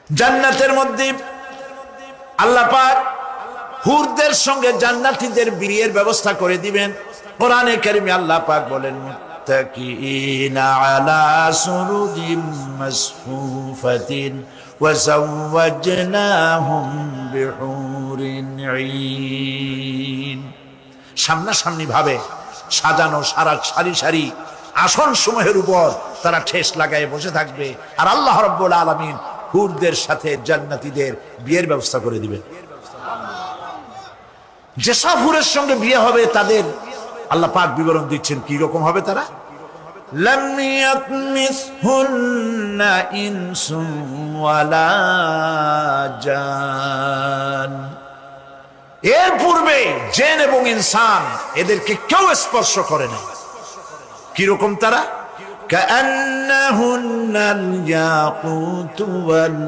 জান্নাতের মধ্যে আল্লাহ পাক হুরদের সঙ্গে জান্নাতীদের বিয়ের ব্যবস্থা করে দিবেন। কোরআনে কারিমে আল্লাহ পাক বলেন, মুত্তাকিনা আলা সুরুজিম মাসফুফাতিন ওয়া যাওয়াজনাহুম বিহুরিন ঈন। সামনাসামনি ভাবে সাজানো সারি সারি আসন সমূহের উপর তারা ঠেস লাগায় বসে থাকবে, আর আল্লাহ রাব্বুল আলামিন হুরদের সাথে জান্নাতীদের বিয়ের ব্যবস্থা করে দিবেন। যেসব হুরের সঙ্গে বিয়ে হবে তাদের আল্লাহ পাক বিবরণ দিচ্ছেন কি রকম হবে তারা। লাম ইয়াতমিসহুন্না ইনসুন ওয়ালা জান। এর পূর্বে জিন এবং ইনসান এদেরকে কেউ স্পর্শ করে না। কি রকম তারা? কাআন্নাহুন্নাল ইয়াকুতু ওয়াল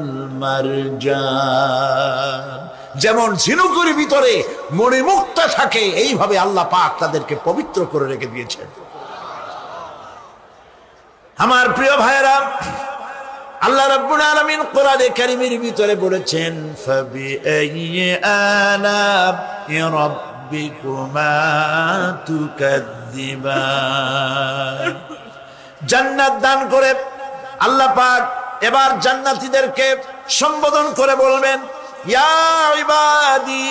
মারজান। যেমন ঝিনুকের ভিতরে মণিমুক্তা থাকে, এইভাবে আল্লাহ পাক তাদেরকে পবিত্র করে রেখে দিয়েছেন। আমার প্রিয় ভাইরা, আল্লাহ রাব্বুল আলামিন কোরআনে কারীমের ভিতরে বলেছেন, ফাবিআইয়ি আলা'i রাব্বিকুমা তুকাযযিবান। জান্নাত দান করে আল্লাহ পাক এবার জান্নাতীদেরকে সম্বোধন করে বলবেন, ইয়া ইবাদি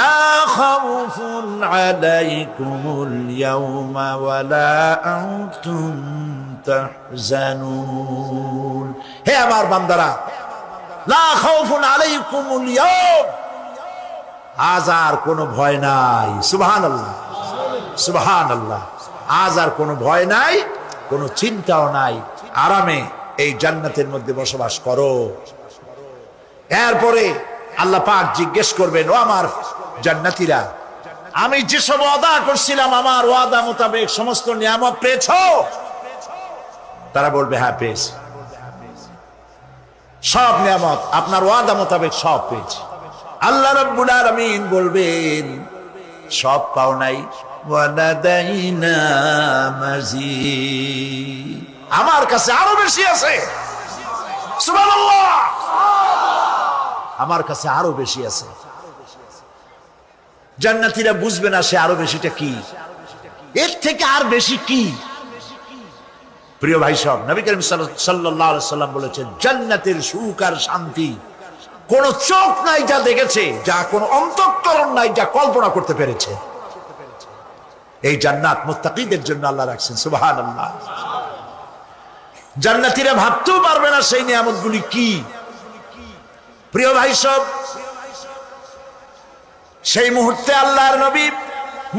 লা খাউফুন আলাইকুমুল ইয়াওমা ওয়ালা আনতুম তাহজানুন। হে আমার বান্দারা, লা খাউফুন আলাইকুমুল ইয়াওম, আজ আর কোনো ভয় নাই। সুবহানাল্লাহ, সুবহানাল্লাহ। আজ আর কোনো ভয় নাই, কোনো চিন্তাও নাই, আরামে এই জান্নাতের মধ্যে বসবাস করো। এরপরে আল্লাহ পাক জিজ্ঞেস করবেন, ও আমার জান্নাতীরা, আমি যেসব ওয়াদা করছিলাম আমার ওয়াদা মোতাবেক সমস্ত নিয়ামত পেয়েছো? তারা বলবে, হ্যাঁ পেয়েছি, সব নিয়ামত আপনার ওয়াদা মোতাবেক সব পেয়েছি। আল্লাহ রাব্বুল আলামিন বলবেন, সব পাও নাই, ওয়ালাদাইনা মাজিদ, আমার কাছে আরো বেশি আছে। সুবহানাল্লাহ, আমার কাছে আরো বেশি আছে। জান্নাতীরা বুঝবে না সে আরো বেশিটা কি, এর থেকে আর বেশি কি। প্রিয় ভাই সব, নবী করিম সাল্লাল্লাহু আলাইহি সাল্লাম বলেছেন, জান্নাতের সুখ আর শান্তি কোন চোখ নাই যা দেখেছে, যা কোন অন্তঃকরণ নাই যা কল্পনা করতে পেরেছে। এই জান্নাত মুত্তাকিদের জন্য আল্লাহ রাখছেন। সুবহানাল্লাহ। জান্নাতীরা ভাবতেও পারবে না সেই নিয়ামতগুলি কি। প্রিয় ভাই সব, সেই মুহূর্তে আল্লাহর নবী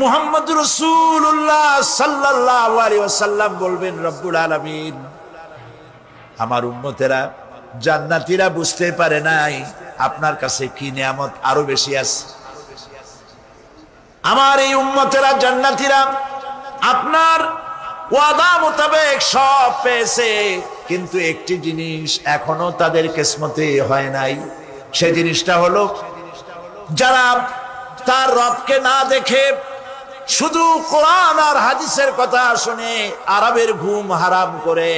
মুহাম্মদুর রাসূলুল্লাহ সাল্লাল্লাহু আলাইহি ওয়াসাল্লাম বলবেন, রব্বুল আলামিন, আমার উম্মতেরা জান্নাতীরা বুঝতে পারে নাই আপনার কাছে কি নিয়ামত আরো বেশি আছে। আমার এই উম্মতেরা জান্নাতীরা আপনার ওয়াদা মোতাবেক সব পেয়েছে, কিন্তু একটি জিনিস এখনো তাদের কিসমতে হয় নাই। সেই জিনিসটা হলো, যারা তার রবকে না দেখে শুধু কোরআন আর হাদিসের কথা শুনে আরবের ঘুম হারাম করে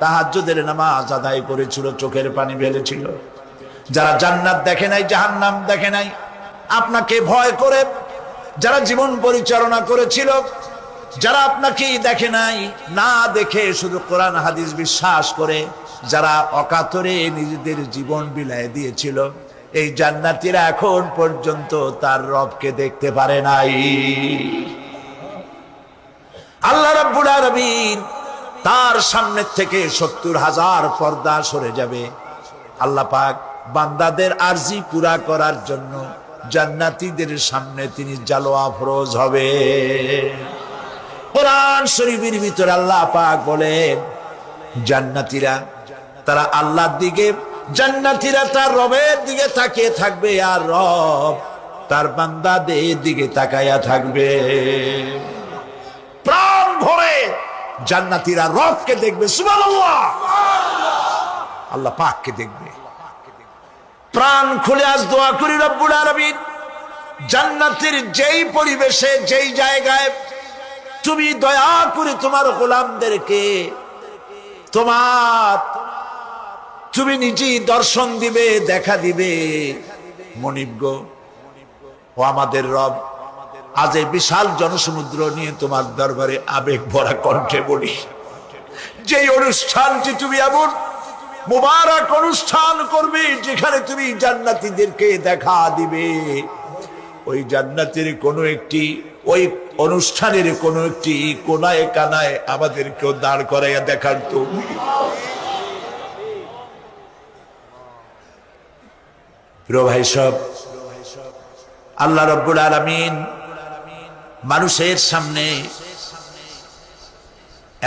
তাহাজ্জুদের নামাজ আদায় করেছিল, চোখের পানি ফেলেছিল, যারা জান্নাত দেখে নাই, জাহান্নাম দেখে নাই, আপনাকে ভয় করে যারা জীবন পরিচালনা করেছিল, যারা আপনাকে দেখে নাই, না দেখে শুধু কোরআন হাদিস বিশ্বাস করে যারা অকাতরে নিজেদের জীবন বিলায় দিয়েছিল, এই জান্নাতীরা এখন পর্যন্ত তার রবকে দেখতে পারে নাই। আল্লাহ রাব্বুল আলামিন তার সামনে থেকে ৭০,০০০ পর্দা সরে যাবে। আল্লাহ পাক বান্দাদের আরজি পুরা করার জন্য জান্নাতীদের সামনে তিনি জালোয়া ফরজ হবে। কোরআন শরীফের ভিতরে আল্লাহ পাক বলেন, জান্নাতীরা তারা আল্লাহর দিকে, জান্নাতীরা তার রবের দিকে তাকিয়ে থাকবে, আর রব তার বান্দাদের দিকে তাকায়া থাকবে। প্রাণ ভরে জান্নাতীরা রবকে দেখবে। সুবহানাল্লাহ, আল্লাহ পাককে দেখবে। প্রাণ খুলে আজ দোয়া করি, রব্বুল আলামিন, জান্নাতের যেই পরিবেশে, যেই জায়গায় তুমি দয়া করে তোমার গোলামদেরকে তুমি নিজেই দর্শন দিবে, দেখা দিবে। মনিব গো, ও আমাদের রব, আজ এই বিশাল জনসমুদ্র নিয়ে তোমার দরবারে আবেগ ভরা কণ্ঠে বলি, যে অনুষ্ঠানটি তুমি এমন মুবারক অনুষ্ঠান করবে যেখানে তুমি জান্নাতীদেরকে দেখা দিবে, ওই জান্নাতের কোনো একটি, ওই অনুষ্ঠানের কোনো একটি কোনায় কানায় আমাদেরকেও দাঁড় করাইয়া দেখার তো। প্রিয় ভাই সব, আল্লাহ রাব্বুল আলামিন মানুষের সামনে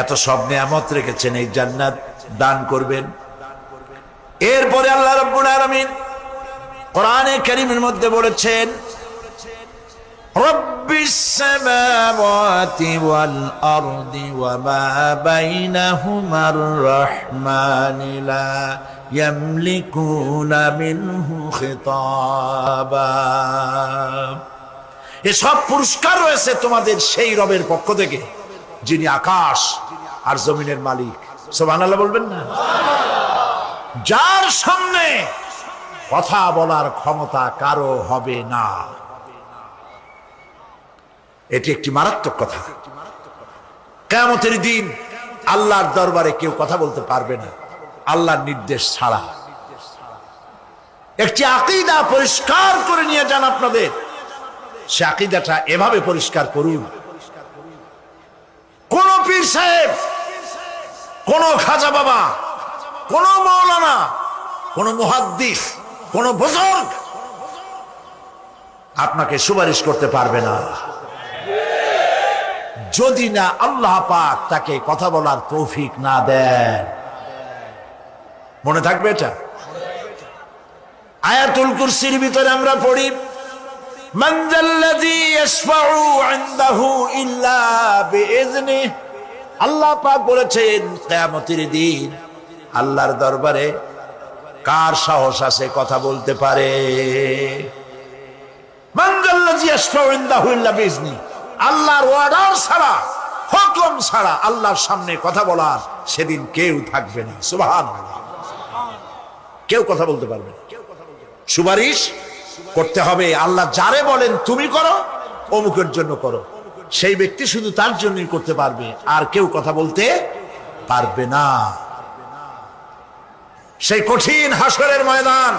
এত সব নিয়ামত রেখেছেন, এই জান্নাত দান করবেন। এরপরে আল্লাহ রাব্বুল আলামিন কোরআনে কারীমের মধ্যে বলেছেন, রব্বিস সামাওয়াতি ওয়াল আরদি ওয়া মা বাইনাহুমার রাহমানি লা ইয়ামলিকুনা মিনহু খিতাবা। এসব পুরস্কার রয়েছে তোমাদের সেই রবের পক্ষ থেকে যিনি আকাশ আর জমিনের মালিক। সুবহানাল্লাহ বলবেন না? যার সামনে কথা বলার ক্ষমতা কারো হবে না। এটি একটি মারাত্মক কথা। কিয়ামতের দিন আল্লাহর দরবারে কেউ কথা বলতে পারবে না আল্লাহর নির্দেশ ছাড়া। একটি আকীদা পরিষ্কার করে নিয়ে যান আপনাদের। সে আকীদাটা এভাবে পরিষ্কার করুন, কোন পীর সাহেব, কোন খাজা বাবা, কোন মাওলানা, কোন মুহাদ্দিস, কোন বুজুর্গ আপনাকে সুপারিশ করতে পারবে না যদি না আল্লাহ পাক তাকে কথা বলার তৌফিক না দেন। মনে থাকবে এটা। আয়াতুল কুরসির ভিতরে আমরা পড়ি, মান যাল্লাযী ইয়াশফাউ ইনদাহু ইল্লা বিইজনিহি। আল্লাহ পাক বলেছেন কিয়ামতের দিন আল্লাহর দরবারে কার সাহস আছে কথা বলতে পারে? মান যাল্লাযী ইয়াশফাউ ইনদাহু ইল্লা বিইজনিহি। আল্লাহর অর্ডার ছাড়া, হুকুম ছাড়া আল্লাহর সামনে কথা বলার সেদিন কেউ থাকবে না। সুবহানাল্লাহ। কেউ কথা বলতে পারবে না। সুপারিশ করতে হবে আল্লাহ যারে বলেন তুমি করো, অমুকের জন্য করো, সেই ব্যক্তি শুধু তার জন্যই করতে পারবে, আর কেউ কথা বলতে পারবে না। সেই কঠিন হাসরের ময়দান,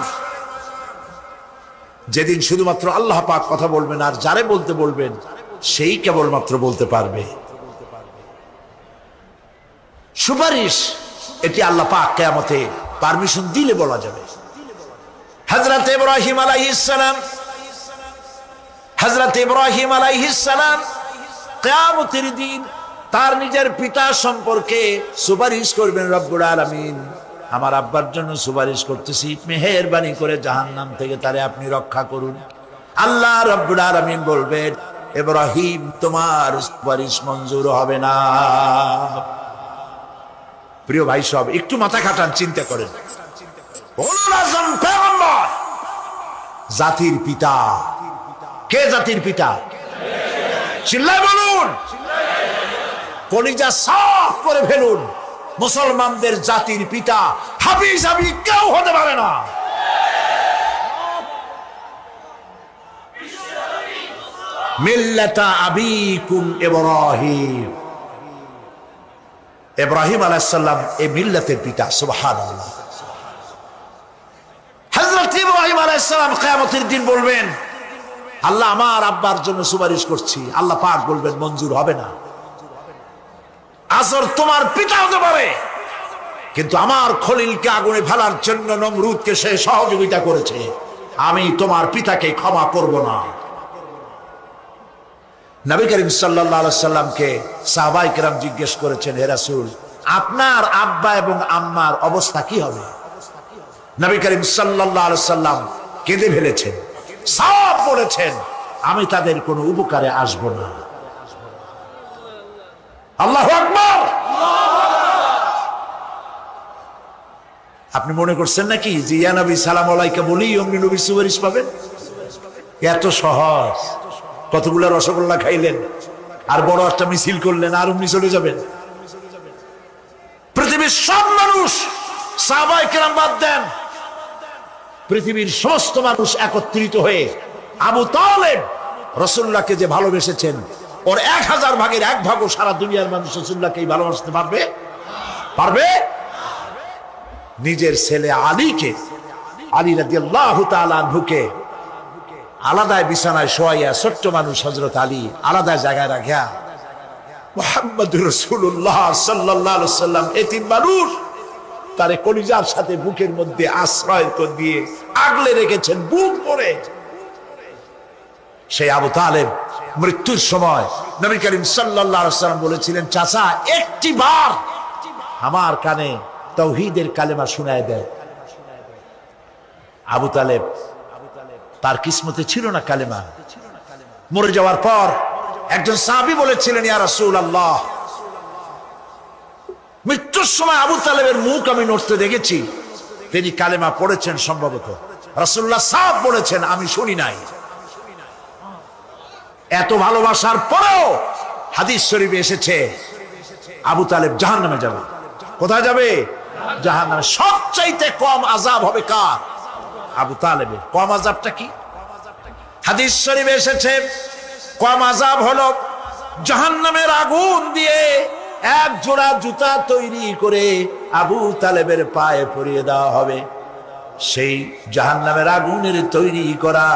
যেদিন শুধুমাত্র আল্লাহ পাক কথা বলবেন, আর যারে বলতে বলবেন সেই কেবলমাত্র বলতে পারবে। সুপারিশ এটি আল্লাহ পাক কিয়ামতে পারমিশন দিলে বলা যাবে। হযরত ইব্রাহিম আলাইহিস সালাম কিয়ামতের দিন তার নিজের পিতা সম্পর্কে সুপারিশ করবেন। রব্বুল আলামিন, আমার আব্বার জন্য সুপারিশ করতেছি, মেহেরবানি করে জাহান্নাম থেকে তারে আপনি রক্ষা করুন। আল্লাহ রব্বুল আলামিন বলবেন, ইব্রাহিম তোমার সুপারিশ মঞ্জুর হবে না। প্রিয় ভাই সব, একটু মাথা খাটান, চিন্তা করেন। জাতির পিতা কে? জাতির পিতা চিল্লায় বলুন, কলিজা সাফ করে ফেলুন। মুসলমানদের জাতির পিতা হাফিজ আবি কেউ হতে পারে না। মিল্লাতা আবিকুম ইব্রাহিম। ইব্রাহিম আলাইহিস সালাম এই মিল্লাতের পিতা। সুবহানাল্লাহ। হযরত ইব্রাহিম আলাইহিস সালাম কিয়ামতের দিন বলবেন, আল্লাহ আমার আব্বার জন্য সুপারিশ করছি। আল্লাহ পাক বলবেন মঞ্জুর হবে না। আসর তোমার পিতা হতে পারে, কিন্তু আমার খলিলকে আগুনে ফেলার জন্য নমরুদকে সে সহযোগিতা করেছে, আমি তোমার পিতাকে ক্ষমা করব না। নবী করিম সাল্লাল্লাহু আলাইহি সাল্লামকে সাহাবায়ে কেরাম জিজ্ঞেস করেছেন, হে রাসূল, আপনার আব্বা এবং আম্মার অবস্থা কি হবে? নবী করিম সাল্লাল্লাহু আলাইহি সাল্লাম কেঁদে ফেলেছেন, সাফ বলেছেন, আমি তাদের কোনো উপকারে আসব না। আল্লাহু আকবার। আপনি মনে করছেন নাকি যে ইয়া নবী সালাম আলাইকা বলি অমনি নবীর সুপারিশ পাবেন? এত সহজ। কতগুলো রসগোল্লা খাইলেন আর বড় একটা মিছিল করলেন আর অমনি চলে যাবেন? পৃথিবীর সব মানুষ সাহাবায়ে কেরাম বাদ দেন, পৃথিবীর সমস্ত মানুষ একত্রিত হয়ে আবু তালেব রাসূলুল্লাহকে যে ভালোবেসেছেন, ওর 1000 ভাগের 1 ভাগও সারা দুনিয়ার মানুষ রাসূলুল্লাহকে ভালোবাসতে পারবে? পারবে? নিজের ছেলে আলীকে, আলী রাদিয়াল্লাহু তাআলা আনহুকে আলাদায় বিছানায় শোয়াইয়া, ছোট্ট মানুষ হযরত আলী আলাদা জায়গায় রাখিয়া মুহাম্মদুর রাসূলুল্লাহ সাল্লাল্লাহু আলাইহি ওয়াসাল্লাম এতিম মানুষ তারে কলিজার সাথে বুকের মধ্যে আশ্রয় দিয়ে আগলে রেখেছেন বুক ভরে। সেই আবু তালেব মৃত্যুর সময় নবী করিম সাল্লাল্লাহু আলাইহি ওয়াসাল্লাম বলেছিলেন, চাচা একটি বার আমার কানে তাওহীদের কালেমা শোনায় দেয়। আবু তালেব তার কিসমতে ছিল না কালেমা। মরে যাওয়ার পর একজন সাহাবী বলেছিলেন, ইয়া রাসূলুল্লাহ, মৃত্যুর সময় আবু তালেবের মুখ আমি নড়তে দেখেছি, তিনি কালেমা পড়েছেন সম্ভবত। রাসূলুল্লাহ সাফ বলেছেন, আমি শুনি নাই। এত ভালোবাসার পরেও হাদিস শরীফে এসেছে আবু তালেব জাহান্নামে যাবে। কোথায় যাবে? জাহান্নামে। সবচাইতে কম আযাব হবে কার? আবু তালেবের। কম আযাবটা কি? হাদিস শরীফে এসেছে কম আযাব হলো জাহান্নামের আগুন দিয়ে এক জোড়া জুতা তৈরি করে আবু তালেবের পায়ে পরিয়ে দেওয়া হবে। সেই জাহান্নামের আগুনের তৈরি করা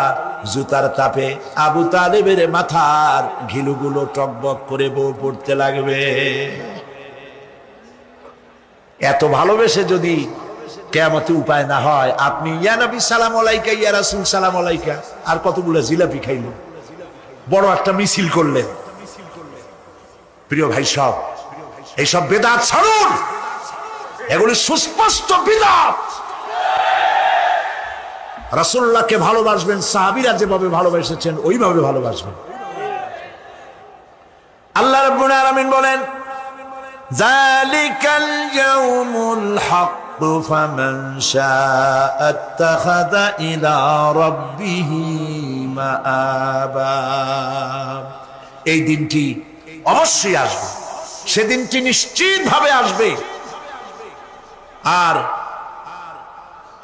জুতার তাপে আবু তালেবের মাথার ঘিলুগুলো টকবক করে বউ পড়তে লাগবে। এত ভালোবেসে যদি কিয়ামতে উপায় না হয়, আপনি ইয়া নবী সালাম আলাইকা, ইয়া রাসূল সালাম আলাইকা, আর কতগুলো জিলাপি খাইলেন, বড় একটা মিছিল করলেন। প্রিয় ভাই সব, এইসব বেদাত ছাড়ুন, এগুলি সুস্পষ্ট বিদআত। রাসূলুল্লাহকে ভালোবাসবেন, সাহাবীরা যেভাবে ভালোবেসেছেন ওইভাবে ভালোবাসবেন। আল্লাহ রাব্বুল আলামিন বলেন, যালিকাল ইয়াউমুল হক ফামান শাআ আত্তাখাযা ইলা রাব্বিহি মাআবা। এই দিনটি অবশ্যই আসবে, সেদিনটি নিশ্চিতভাবে আসবে। আর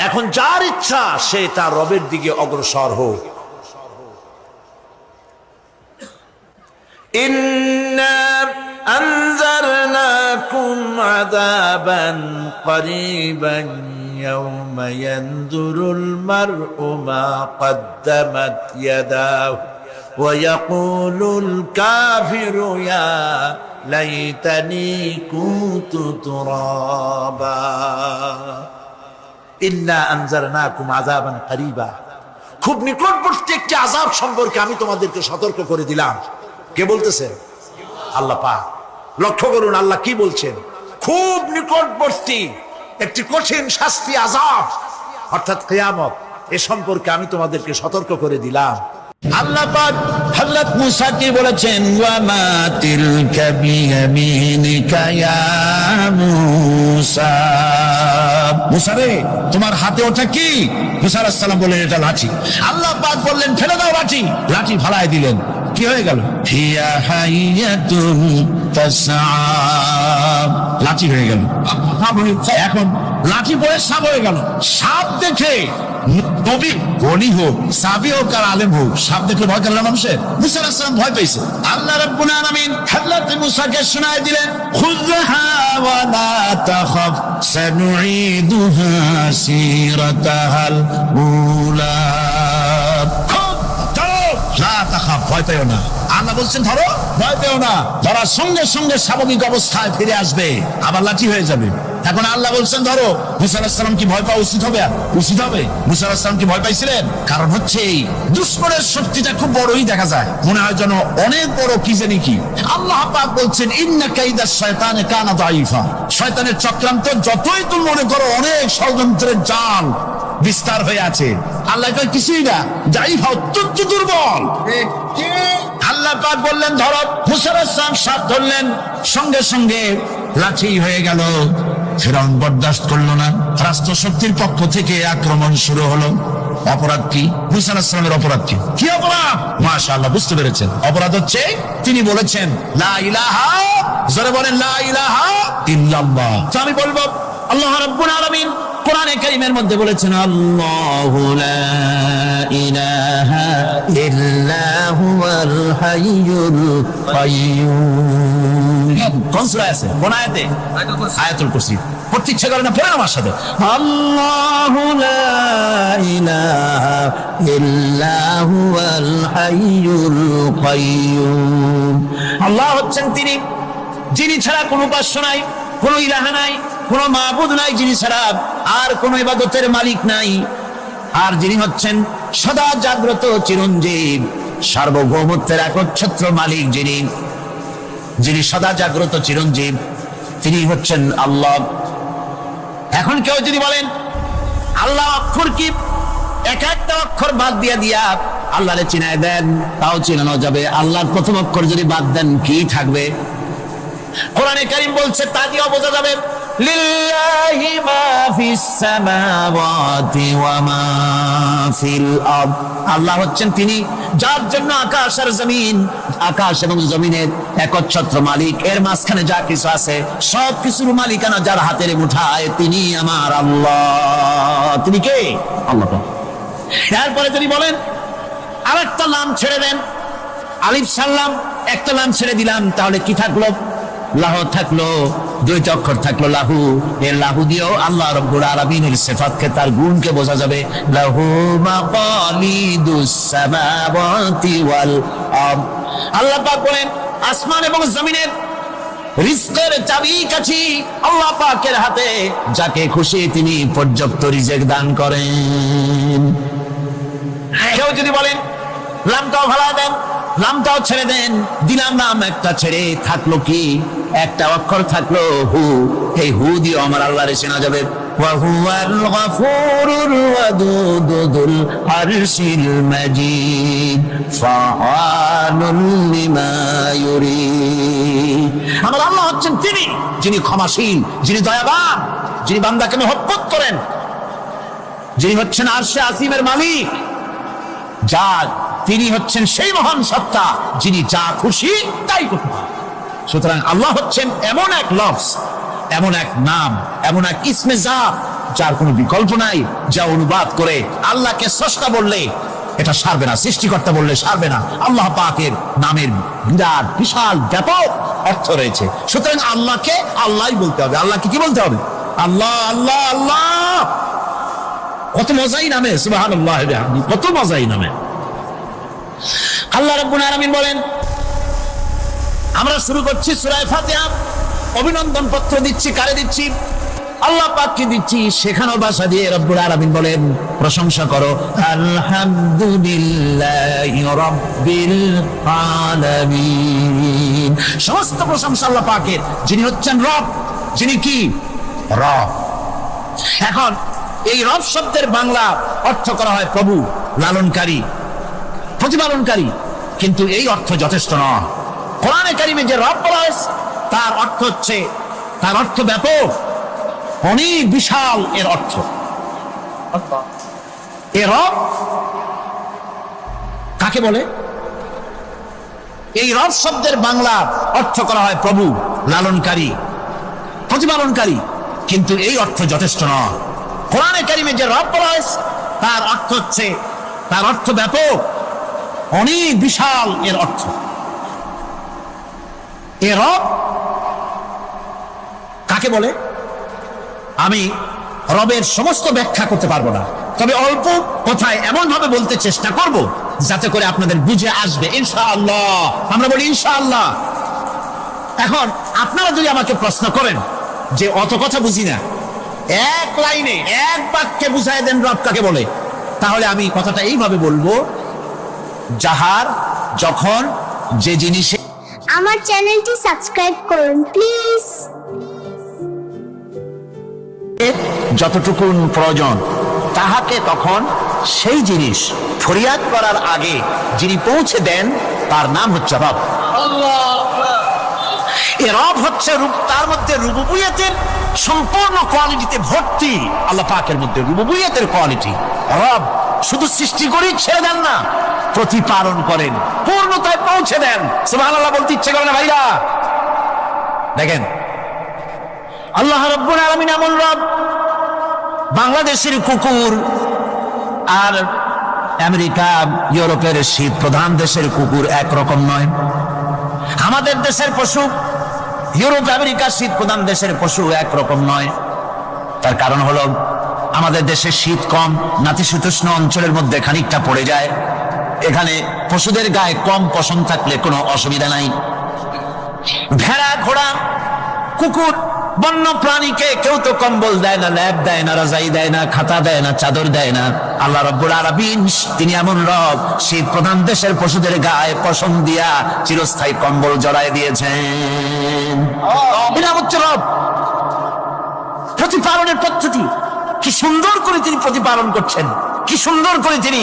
এখন যার ইচ্ছা সে তার রবের দিকে অগ্রসর হোক। ইন্না আনজারনাকুম আযাবান করিবান ইয়াওমা ইয়ানজুরুল মার'উ মা কদ্দামাত ইয়াদাহু ওয়া ইয়াকুলুল কাফিরু ইয়া লাইতানি কুনতু তুরাবা। ইন্না আনজারনাকুম আযাবান করিবা, খুব নিকটবর্তী একটি আযাব সম্পর্কে আমি তোমাদেরকে সতর্ক করে দিলাম। কে বলতেছে? আল্লাহ পাক। লক্ষ্য করুন আল্লাহ কি বলছেন, খুব নিকটবর্তী একটি কঠিন শাস্তি, আযাব অর্থাৎ কিয়ামত, এ সম্পর্কে আমি তোমাদেরকে সতর্ক করে দিলাম। আল্লাহ পাক হযরত মুসাকে বলেছেন, ওয়া মা তিলকা বিয়ামিনিকা ইয়া মুসা। মুসা রে, তোমার হাতে ওটা কি? মুসা আলাইহিস সালাম বললেন, এটা লাঠি। আল্লাহ পাক বললেন, ফেলে দাও লাঠি। লাঠি ফালাই দিলেন, কি হয়ে গেল? হিয়া হাইয়াতুন তাসআ, লাঠি হয়ে গেল। এখন লাঠি পড়ে সাপ হয়ে গেল। সাপ দেখে নবী গনি হোক, সাহাবী হোক আর আলেম হোক, সাপ দেখলে ভয় করে না মানুষের? মুসা আলাইহিস সালাম ভয় পেয়েছে। আল্লাহ রাব্বুল আলামিন হযরত মুসাকে শোনায় দিলেন, খুযহা ওয়া লা তাখাফ সানুঈদুহা সিরাতাহাল উলা। লা তাখাফ, ভয় পেও না। আল্লাহ বলছেন ধরো, ভয় পেও না। ধরার সঙ্গে সঙ্গে স্বাভাবিক অবস্থায় ফিরে আসবে, আবার লাঠি হয়ে যাবে। এখন আল্লাহ বলছেন ধরো। মুসা আলাইহিস সালাম কি ভয় পাওয়া উচিত হবে? উচিত হবে। মুসা আলাইহিস সালাম কি ভয় পাইছিলেন? কারণ হচ্ছে এই দুশমনের শক্তিটা খুব বড়ই দেখা যায়, মনে হয় যেন অনেক বড় কি জানি কি। আল্লাহ পাক বলছেন, ইন্না কাইদাশ শায়তানে কানা দাঈফা। শয়তানের চক্রান্ত যতই তুমি মনে করো অনেক ষড়যন্ত্রের জাল বিস্তার হয়ে আছে, আল্লাহ কয় কিছুই না, দাঈফা অত্যন্ত দুর্বল। আল্লাহ পাক বললেন ধরো। মুসা আলাইহিস সালাম সাপ ধরলেন, সঙ্গে সঙ্গে লাঠি হয়ে গেল। ফিরআউন বরদাস্ত করলো না, রাষ্ট্র শক্তির পক্ষ থেকে আক্রমণ শুরু হলো। অপরাধ কি? মুসা আলাইহিস সালামের অপরাধ কি? কি অপরাধ? মাশাআল্লাহ, বুঝতে পেরেছেন। অপরাধ হচ্ছে তিনি বলেছেন লা ইলাহা, জোরে বলেন লা ইলাহা ইল্লাল্লাহ। তো আমি বলবো আল্লাহ রাব্বুল আলামিন কোরআনে কারীমের মধ্যে বলেছেন আল্লাহু লা ইলাহা ইল্লা হুয়াল হাইয়ুল কাইয়্যুম। কোন সূরা আছে? কোন আয়াতে? আয়াতুল কুরসি। পড়তে ইচ্ছা করে না? পড়েন আমার সাথে। আল্লাহু লা ইলাহা ইল্লা হুয়াল হাইয়ুল কাইয়্যুম। আল্লাহ হচ্ছেন তিনি যিনি ছাড়া কোনো উপাস্য নাই, কোনো ইলাহা নাই, কোনো মাবুদ নাই যিনি ছাড়া, আর কোনো ইবাদতের মালিক নাই। আর যিনি হচ্ছেন সদা জাগ্রত চিরঞ্জীব, সার্বভৌমত্বের একচ্ছত্র মালিক, যিনি সদা জাগ্রত চিরঞ্জীব, তিনি হচ্ছেন আল্লাহ। এখন কেউ যদি বলেন আল্লাহ অক্ষর কি, এক একটা অক্ষর বাদ দিয়া আল্লাহরে চিনায় দেন, তাও চিনানো যাবে। আল্লাহর প্রথম অক্ষর যদি বাদ দেন কি থাকবে? কোরআনে কারীম বলছে তা দিয়ে বোঝা যাবে লিল্লাহি মা ফিস সামাওয়াতি ওয়া মা ফিল আরদ। আল্লাহ হচ্ছেন তিনি যার জন্য আকাশ আর জমিন, আকাশ এবং জমিনের একচ্ছত্র মালিক। এর মাঝখানে যা কিছু আছে সব কিছুর মালিকানা যার হাতের মুঠায়, তিনি আমার আল্লাহ। তিনি কে? আল্লাহ। এরপরে যদি বলেন আরেকটা নাম ছেড়ে দেন, আলিফ সাল্লাম একটা নাম ছেড়ে দিলাম, তাহলে কি থাকলো? লাহ থাকলো, দুইটা অক্ষর থাকলো লাহু। এর লাহু দিয়েও আল্লাহ রাব্বুল আলামিনের সিফাতকে, তার গুণকে বোঝা যাবে। লাহু মাকালিদুস সামাওয়াতি ওয়াল আরদ। আল্লাহ পাক বলেন আসমান এবং জমিনের রিজকের চাবিকাঠি আল্লাহ পাকের হাতে, যাকে খুশি তিনি পর্যাপ্ত রিজক দান করেন। কেউ যদি বলেন লামটাও ভাড়া দেন, নামটাও ছেড়ে দেন, দিলাম নাম একটা ছেড়ে, থাকলো কি? একটা অক্ষর থাকলো হু। এই হু দিয়ে আমার আল্লাহরে চেনা যাবে। ওয়া হুয়াল গফুরুল ওয়াদুদুল আরশিল মাজিদ ফাআলুল লিমা ইউরিদ। আমার আল্লাহ হচ্ছেন তিনি যিনি ক্ষমাশীল, যিনি দয়াবান, যিনি বান্দাকে মহব্বত করেন, যিনি হচ্ছেন আরশে আসিমের মালিক। তিনি হচ্ছেন সেই মহান সত্তা যিনি যা খুশি তাই করতে পারেন। সুতরাং আল্লাহ হচ্ছেন এমন এক লফজ, এমন এক নাম, এমন এক ইসমে জাত যার কোনো বিকল্প নাই, যা অনুবাদ করে আল্লাহকে স্রষ্টা বললে এটা সারবে না, সৃষ্টিকর্তা বললে সারবে না। আল্লাহ পাকের নামের বিরাট বিশাল ব্যাপক অর্থ রয়েছে। সুতরাং আল্লাহকে আল্লাহই বলতে হবে। আল্লাহকে কি বলতে হবে? আল্লাহ আল্লাহ আল্লাহ। কত মজাই নামে, সুবহানাল্লাহ, কত মজাই নামে। আল্লাহ রাব্বুল আলামিন বলেন, আমরা শুরু করছি সূরা ফাতিহা। অভিনন্দন পত্র দিচ্ছি, কারে দিচ্ছি? আল্লাহ পাককে দিচ্ছি। শেখানো ভাষা দিয়ে রব্বুল আলামিন বলেন প্রশংসা করো, আলহামদুলিল্লাহি রাব্বিল আলামিন। সমস্ত প্রশংসা আল্লাহ পাকের, যিনি হচ্ছেন রব। যিনি কি? রব। এখন এই রব শব্দের বাংলা অর্থ করা হয় প্রভু, লালনকারী, প্রতিপালনকারী, কিন্তু এই অর্থ যথেষ্ট নয়। কোরআনে কারিমে যে রব বলা হয়েছে তার অর্থ হচ্ছে, তার অর্থ ব্যাপক, অনেক বিশাল এর অর্থ। এ রব কাকে বলে? এই রব শব্দের বাংলা অর্থ করা হয় প্রভু, লালনকারী, প্রতিপালনকারী, কিন্তু এই অর্থ যথেষ্ট নয়। কোরআনে কারিমে যে রব বলা হয়েছে তার অর্থ হচ্ছে, তার অর্থ ব্যাপক, অনেক বিশাল এর অর্থ। এ রব কাকে বলে? আমি রবের সমস্ত ব্যাখ্যা করতে পারবো না, তবে অল্প কথায় এমন ভাবে বলতে চেষ্টা করব যাতে করে আপনাদের বুঝে আসবে ইনশাআল্লাহ। আমরা বলি ইনশাআল্লাহ। এখন আপনারা যদি আমাকে প্রশ্ন করেন যে অত কথা বুঝি না, এক লাইনে এক বাক্যে বুঝাই দেন রব কাকে বলে, তাহলে আমি কথাটা এইভাবে বলবো, যাহার যখন যে জিনিসে। আমার চ্যানেলটি সাবস্ক্রাইব করুন প্লিজ। যতটুকু প্রয়োজন তাহাকে তখন সেই জিনিস ফরিয়াদ করার আগে যিনি পৌঁছে দেন তার নাম হচ্ছে রব। এ রব হচ্ছে তার মধ্যে রুবুবিয়তের সম্পূর্ণ কোয়ালিটিতে ভর্তি। আল্লাহ পাকের মধ্যে রুবুবিয়তের কোয়ালিটি। রব শুধু সৃষ্টি করেই ছেড়ে দেন না, প্রতিপালন করেন, পূর্ণতায় পৌঁছে দেন। সুবহানাল্লাহ বলতে ইচ্ছে করে না ভাইরা? দেখেন আল্লাহ রাব্বুল আলামিন এমন রব, বাংলাদেশের কুকুর আর আমেরিকা ইউরোপের শীত প্রধান দেশের কুকুর একরকম নয়। আমাদের দেশের পশু ইউরোপ আমেরিকা শীত প্রধান দেশের পশু একরকম নয়। তার কারণ হলো আমাদের দেশে শীত কম, নাতিশীতোষ্ণ অঞ্চলের মধ্যে খানিকটা পড়ে যায়। এখানে পশুদের গায়ে কম পশম থাকলে কোনো অসুবিধা নাই। ভেড়া, ঘোড়া, কুকুর, বন্য প্রাণীকে কেউ তো কম্বল দেয় না, ল্যাব দেয় না, রাজাই দেয় না, খাতা দেয় না, চাদর দেয় না। আল্লাহ রাব্বুল আলামিন তিনি এমন রব, শীত প্রধান দেশের পশুদের গায়ে পশম দিয়া চিরস্থায়ী কম্বল জড়ায় দিয়েছেন। এটা হচ্ছে রব। প্রতিপালনের পদ্ধতি কি সুন্দর করে তিনি প্রতিপালন করছেন, কি সুন্দর করে তিনি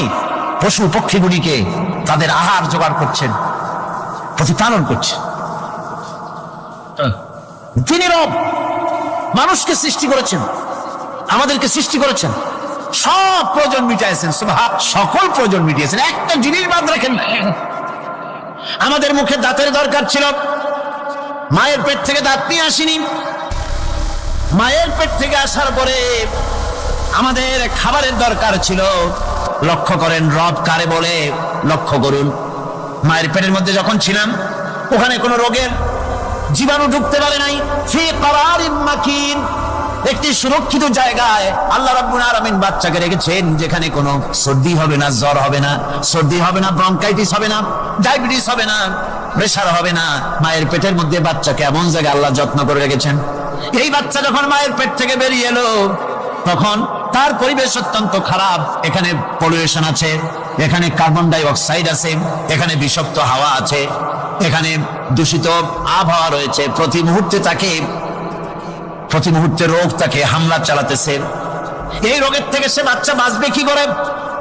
পশু পক্ষীগুলিকে তাদের আহার জোগাড় করছেন, প্রতিপালন করছেন। তিনি রব, মানুষকে সৃষ্টি করেছেন, আমাদেরকে সৃষ্টি করেছেন, সব প্রয়োজন মিটাইছেন, সকল প্রয়োজন মিটিয়েছেন, একটা জিনিস বাদ রাখেন না। আমাদের মুখে দাঁতের দরকার ছিল, মায়ের পেট থেকে দাঁত নিয়ে আসিনি। মায়ের পেট থেকে আসার পরে আমাদের খাবারের দরকার ছিল। লক্ষ্য করেন রব কারে বলে, লক্ষ্য করুন। মায়ের পেটের মধ্যে যখন ছিলাম ওখানে কোনো রোগের জীবাণু ঢুকতে পারে নাই। ফি করারিন মাকিন, একটি সুরক্ষিত জায়গায় আল্লাহ রাব্বুল আলামিন বাচ্চাকে রেখেছেন, যেখানে কোনো সর্দি হবে না, জ্বর হবে না, সর্দি হবে না, ব্রঙ্কাইটিস হবে না, ডায়াবেটিস হবে না, প্রেসার হবে না। মায়ের পেটের মধ্যে বাচ্চাকে এমন জায়গায় আল্লাহ যত্ন করে রেখেছেন। এই বাচ্চা যখন মায়ের পেট থেকে বেরিয়ে এলো তখন তার পরিবেশ অত্যন্ত খারাপ। এখানে পলিউশন আছে, এখানে কার্বন ডাই অক্সাইড আছে, এখানে বিষাক্ত হাওয়া আছে, এখানে দূষিত আবহাওয়া রয়েছে। প্রতি মুহূর্তে রোগ তাকে হামলা চালাতেছে। এই রোগের থেকে সে বাচ্চা বাঁচবে কি করে?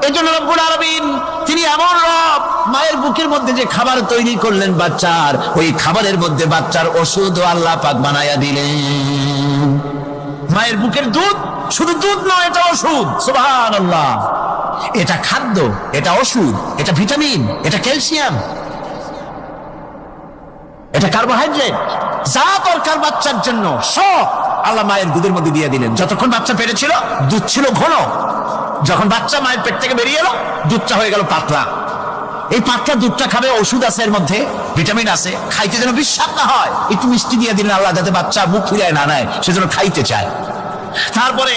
এই জন্য রব্বুল আলামিন তিনি এমন রব, মায়ের বুকের মধ্যে যে খাবার তৈরি করলেন বাচ্চার, ওই খাবারের মধ্যে বাচ্চার ওষুধ আল্লাহ পাক বানায়া দিলেন। মায়ের বুকের দুধ শুধু দুধ নয়, এটা ওষুধ। সুবহানাল্লাহ। এটা খাদ্য, এটা ওষুধ, এটা ভিটামিন, এটা ক্যালসিয়াম, এটা কার্বোহাইড্রেট, যা দরকার বাচ্চার জন্য সব আল্লাহ মায়ের দুধের মধ্যে দিয়ে দিলেন। যতক্ষণ বাচ্চা পেটে ছিল দুধ ছিল ঘন, যখন বাচ্চা মায়ের পেট থেকে বেরিয়ে এলো দুধটা হয়ে গেল পাতলা। এই পাতলা দুধটা খাবে, ওষুধ আছে এর মধ্যে, ভিটামিন আছে, খাইতে যেন বিশ্বাস না হয় একটু মিষ্টি দিয়ে দিলেন আল্লাহ, যাতে বাচ্চা মুখ ফিরায় না নেয়, সেজন্য খাইতে চায়। তারপরে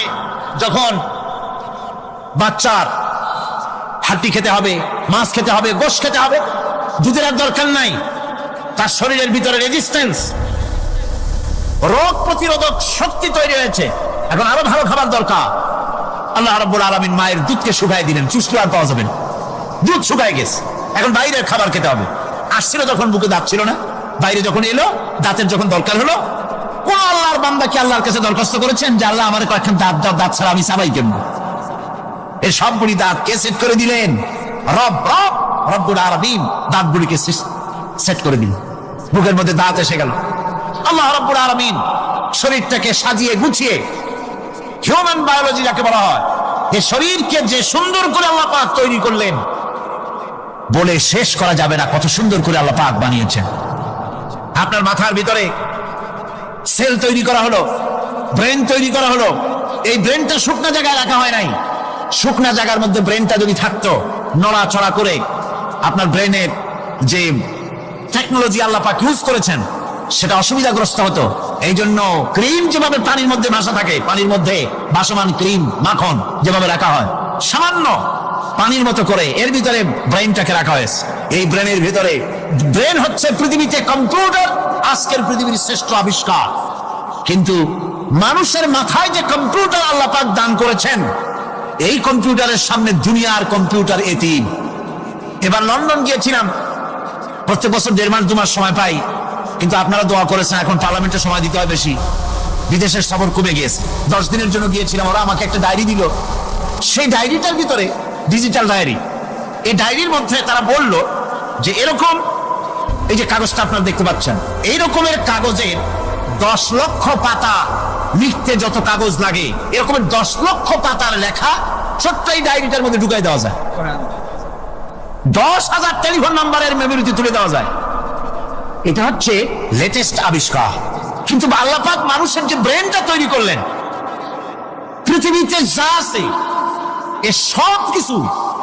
যখন বাচ্চার হাড্ডি খেতে হবে, মাছ খেতে হবে, গোশত খেতে হবে, দুধের আর দরকার নাই। তার শরীরের ভিতরে রেজিস্ট্যান্স, রোগ প্রতিরোধক শক্তি তৈরি হয়েছে। এখন আরো ভালো খাবার দরকার। আল্লাহ রাব্বুল আলামিন মায়ের দুধকে শুকায় দিলেন, চুষলে আর পাওয়া যাবে না, দুধ শুকায় গেছে। এখন বাইরের খাবার খেতে হবে। আসছিল যখন বুকে দাঁত ছিল না, বাইরে যখন এলো দাঁতের যখন দরকার হলো, কোন আল্লাহর বান্দা কি আল্লাহর কাছে দরখাস্ত করেছেন যে আল্লাহ আমার কয়েকখান দাঁত দাও, দাঁত ছাড়া আমি চাবাই কেমন? এই সবগুলি দাঁত কে সেট করে দিলেন? রব্বুল আলামিন দাঁতগুলিকে সেট করে দিলেন। বুকের মধ্যে দাঁত এসে গেল। আল্লাহ রাব্বুল আলামিন শরীরটাকে সাজিয়ে গুছিয়ে, হিউম্যান বায়োলজি যাকে বলা হয়, এই শরীরকে যে সুন্দর করে আল্লাহ পাক তৈরি করলেন বলে শেষ করা যাবে না, কত সুন্দর করে আল্লাহ পাক বানিয়েছেন। আপনার মাথার ভিতরে সেল তৈরি করা হলো, ব্রেন তৈরি করা হলো। এই ব্রেনটা শুকনা জায়গায় রাখা হয় নাই। শুকনা জায়গার মধ্যে ব্রেনটা যদি থাকতো, নড়াচড়া করে আপনার ব্রেনের যে টেকনোলজি আল্লাহ পাক ইউজ করেছেন সেটা অসুবিধাগ্রস্ত হতো। এই জন্য ক্রিম যেভাবে পানির মধ্যে ভাসা থাকে, পানির মধ্যে ভাসমান ক্রিম মাখন যেভাবে রাখা হয়, সামান্য পানির মতো করে এর ভিতরে ব্রেনটাকে রাখা হয়েছে। এই ব্রেনের ভিতরে, ব্রেন হচ্ছে পৃথিবীতে কম্পিউটার, আজকের পৃথিবীর শ্রেষ্ঠ আবিষ্কার। কিন্তু মানুষের মাথায় যে কম্পিউটার আল্লাহ পাক দান করেছেন, এই কম্পিউটারের সামনে দুনিয়ার কম্পিউটার এতিম। এবার লন্ডন গিয়েছিলাম, প্রত্যেক বছর 1.5 মাস 2 মাস সময় পাই, কিন্তু আপনারা দোয়া করেছেন, এখন পার্লামেন্টে সময় দিতে হয় বেশি। বিদেশের সফর কমে গিয়েছে। 10 দিনের জন্য গিয়েছিলাম। ওরা আমাকে একটা ডায়েরি দিল। সেই ডায়েরিটার ভিতরে ডিজিটাল ডায়েরি, এই ডায়েরির মধ্যে তারা বলল যে এরকম, এই যে কাগজটা আপনারা দেখতে পাচ্ছেন, এই রকমের কাগজের 10 লক্ষ পাতা লিখতে যত কাগজ লাগে, এরকমের 10 লক্ষ পাতার লেখা ছোট্ট এই ডায়েরিটার মধ্যে ঢুকাই দেওয়া যায়। 10,000 টেলিফোন নাম্বারের মেমোরিতে তুলে দেওয়া যায়। এটা হচ্ছে লেটেস্ট আবিষ্কার। কিন্তু আল্লাহ পাক মানুষের যে ব্রেনটা তৈরি করলেন, পৃথিবীতে যা আছে এ সব কিছু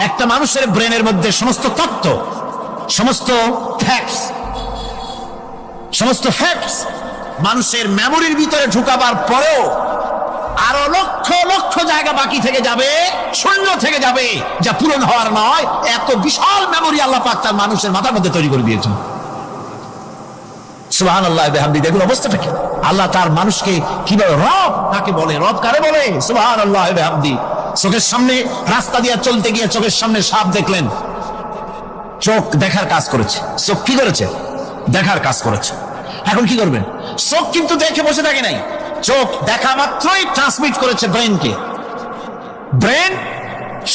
একটা মানুষের ব্রেনের মধ্যে সমস্ত তথ্য, সমস্ত ফ্যাক্টস মানুষের মেমোরির ভিতরে ঢুকাবার পরেও আরো লক্ষ লক্ষ জায়গা বাকি থেকে যাবে, শূন্য থেকে যাবে, যা পূরণ হওয়ার নয়। এত বিশাল মেমোরি আল্লাহ পাক তার মানুষের মাথার মধ্যে তৈরি করে দিয়েছেন। সুবহানাল্লাহ বিহামদি। দেখুন অবস্থাটা কি। আল্লাহ তার মানুষকে কিভাবে রব কাকে বলে, রব কারে বলে। সুবহানাল্লাহ বিহামদি। চোখের সামনে রাস্তা দিয়ে চলতে গিয়ে চোখের সামনে সাপ দেখলেন, চোখ দেখার কাজ করেছে। চোখ কি করেছে? দেখার কাজ করেছে। এখন কি করবেন? চোখ কিন্তু দেখে বসে থাকে নাই, চোখ দেখা মাত্রই ট্রান্সমিট করেছে ব্রেনকে। ব্রেন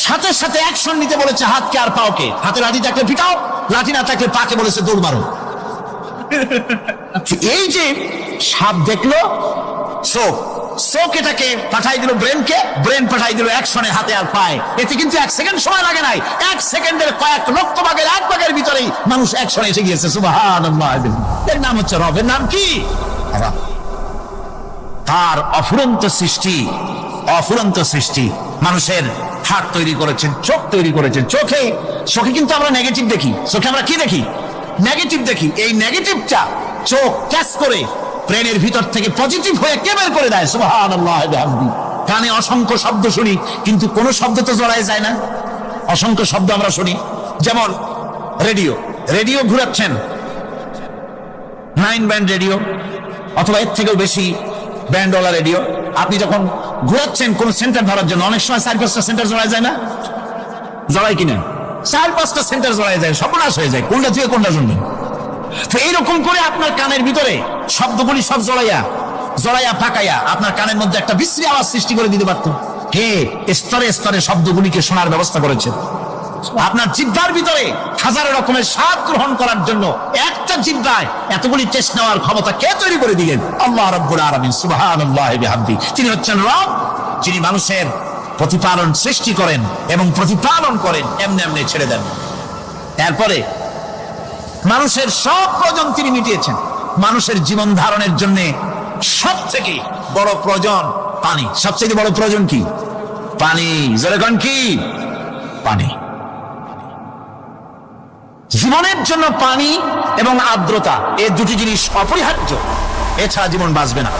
সাথে সাথে অ্যাকশন নিতে বলেছে হাতকে আর পাওকে। হাতে লাঠি থাকলে পিটাও, লাঠি না থাকলে পাকে বলেছে দৌড় মারো। এই যে সাপ দেখলো, চোখ এটাকে পাঠাই দিল ব্রেনকে, ব্রেন পাঠাই দিল অ্যাকশনে হাতে আর পায়। এতে কিন্তু 1 সেকেন্ড সময় লাগে নাই, 1 সেকেন্ডের কয়েক লক্ষ ভাগের 1 ভাগের ভিতরেই মানুষ অ্যাকশনে এসে গিয়েছে। সুবহানাল্লাহ। এর নাম হচ্ছে রব। এর নাম কি? তার অফুরন্ত সৃষ্টি মানুষের হাত তৈরি করেছেন, চোখ তৈরি করেছেন। চোখে কিন্তু আমরা নেগেটিভ দেখি। চোখে আমরা কি দেখি? নেগেটিভ দেখি। এই নেগেটিভটা চোখ ক্যাচ করে ব্রেনের ভিতর থেকে পজিটিভ হয়ে কে বের করে দেয়। সুবহানাল্লাহ বিহামদি। কানে অসংখ্য শব্দ শুনি, কিন্তু কোন শব্দ তো জড়ায় যায় না। অসংখ্য শব্দ আমরা শুনি, যেমন রেডিও ঘুরাচ্ছেন, 9 ব্যান্ড রেডিও অথবা এর থেকেও বেশি ব্যান্ডওয়ালা রেডিও। আপনি যখন ঘুরাচ্ছেন কোন সেন্টার ধরার জন্য, অনেক সময় 4-5টা সেন্টার জড়ায় যায় না? জড়ায় কিনা? 4-5টা সেন্টার জড়ায় যায়, সর্বনাশ হয়ে যায়। কোনটা থেকে কোনটা শুনবেন? তো এইরকম করে আপনার কানের ভিতরে শব্দগুলি সব জড়াইয়া পাকাইয়া আপনার কানের মধ্যে একটা বিশ্রী আওয়াজ সৃষ্টি করে দিতে পারত। হে স্তরে স্তরে শব্দগুলিকে শোনার ব্যবস্থা করেছেন। আপনার জিহ্বার ভিতরে হাজার রকমের স্বাদ গ্রহণ করার জন্য একটা জিহ্বায় এতগুলি টেস্ট নেওয়ার ক্ষমতা কে তৈরি করে দিলেন? আল্লাহ রাব্বুল আলামিন। সুবহানাল্লাহ বিহামদি। তিনি হচ্ছেন রব, যিনি মানুষের প্রতিপালন সৃষ্টি করেন এবং প্রতিপালন করেন, এমনি ছেড়ে দেন। এরপরে মানুষের সব প্রয়োজন তিনি মিটিয়েছেন। মানুষের জীবন ধারণের জন্য সব থেকে বড় প্রয়োজন পানি। সবচেয়ে বড় প্রয়োজন কি? পানি। জোরে কোন কি? পানি। জীবনের জন্য পানি এবং আর্দ্রতা, এই দুটি জিনিস অপরিহার্য, এছাড়া জীবন বাঁচবে না।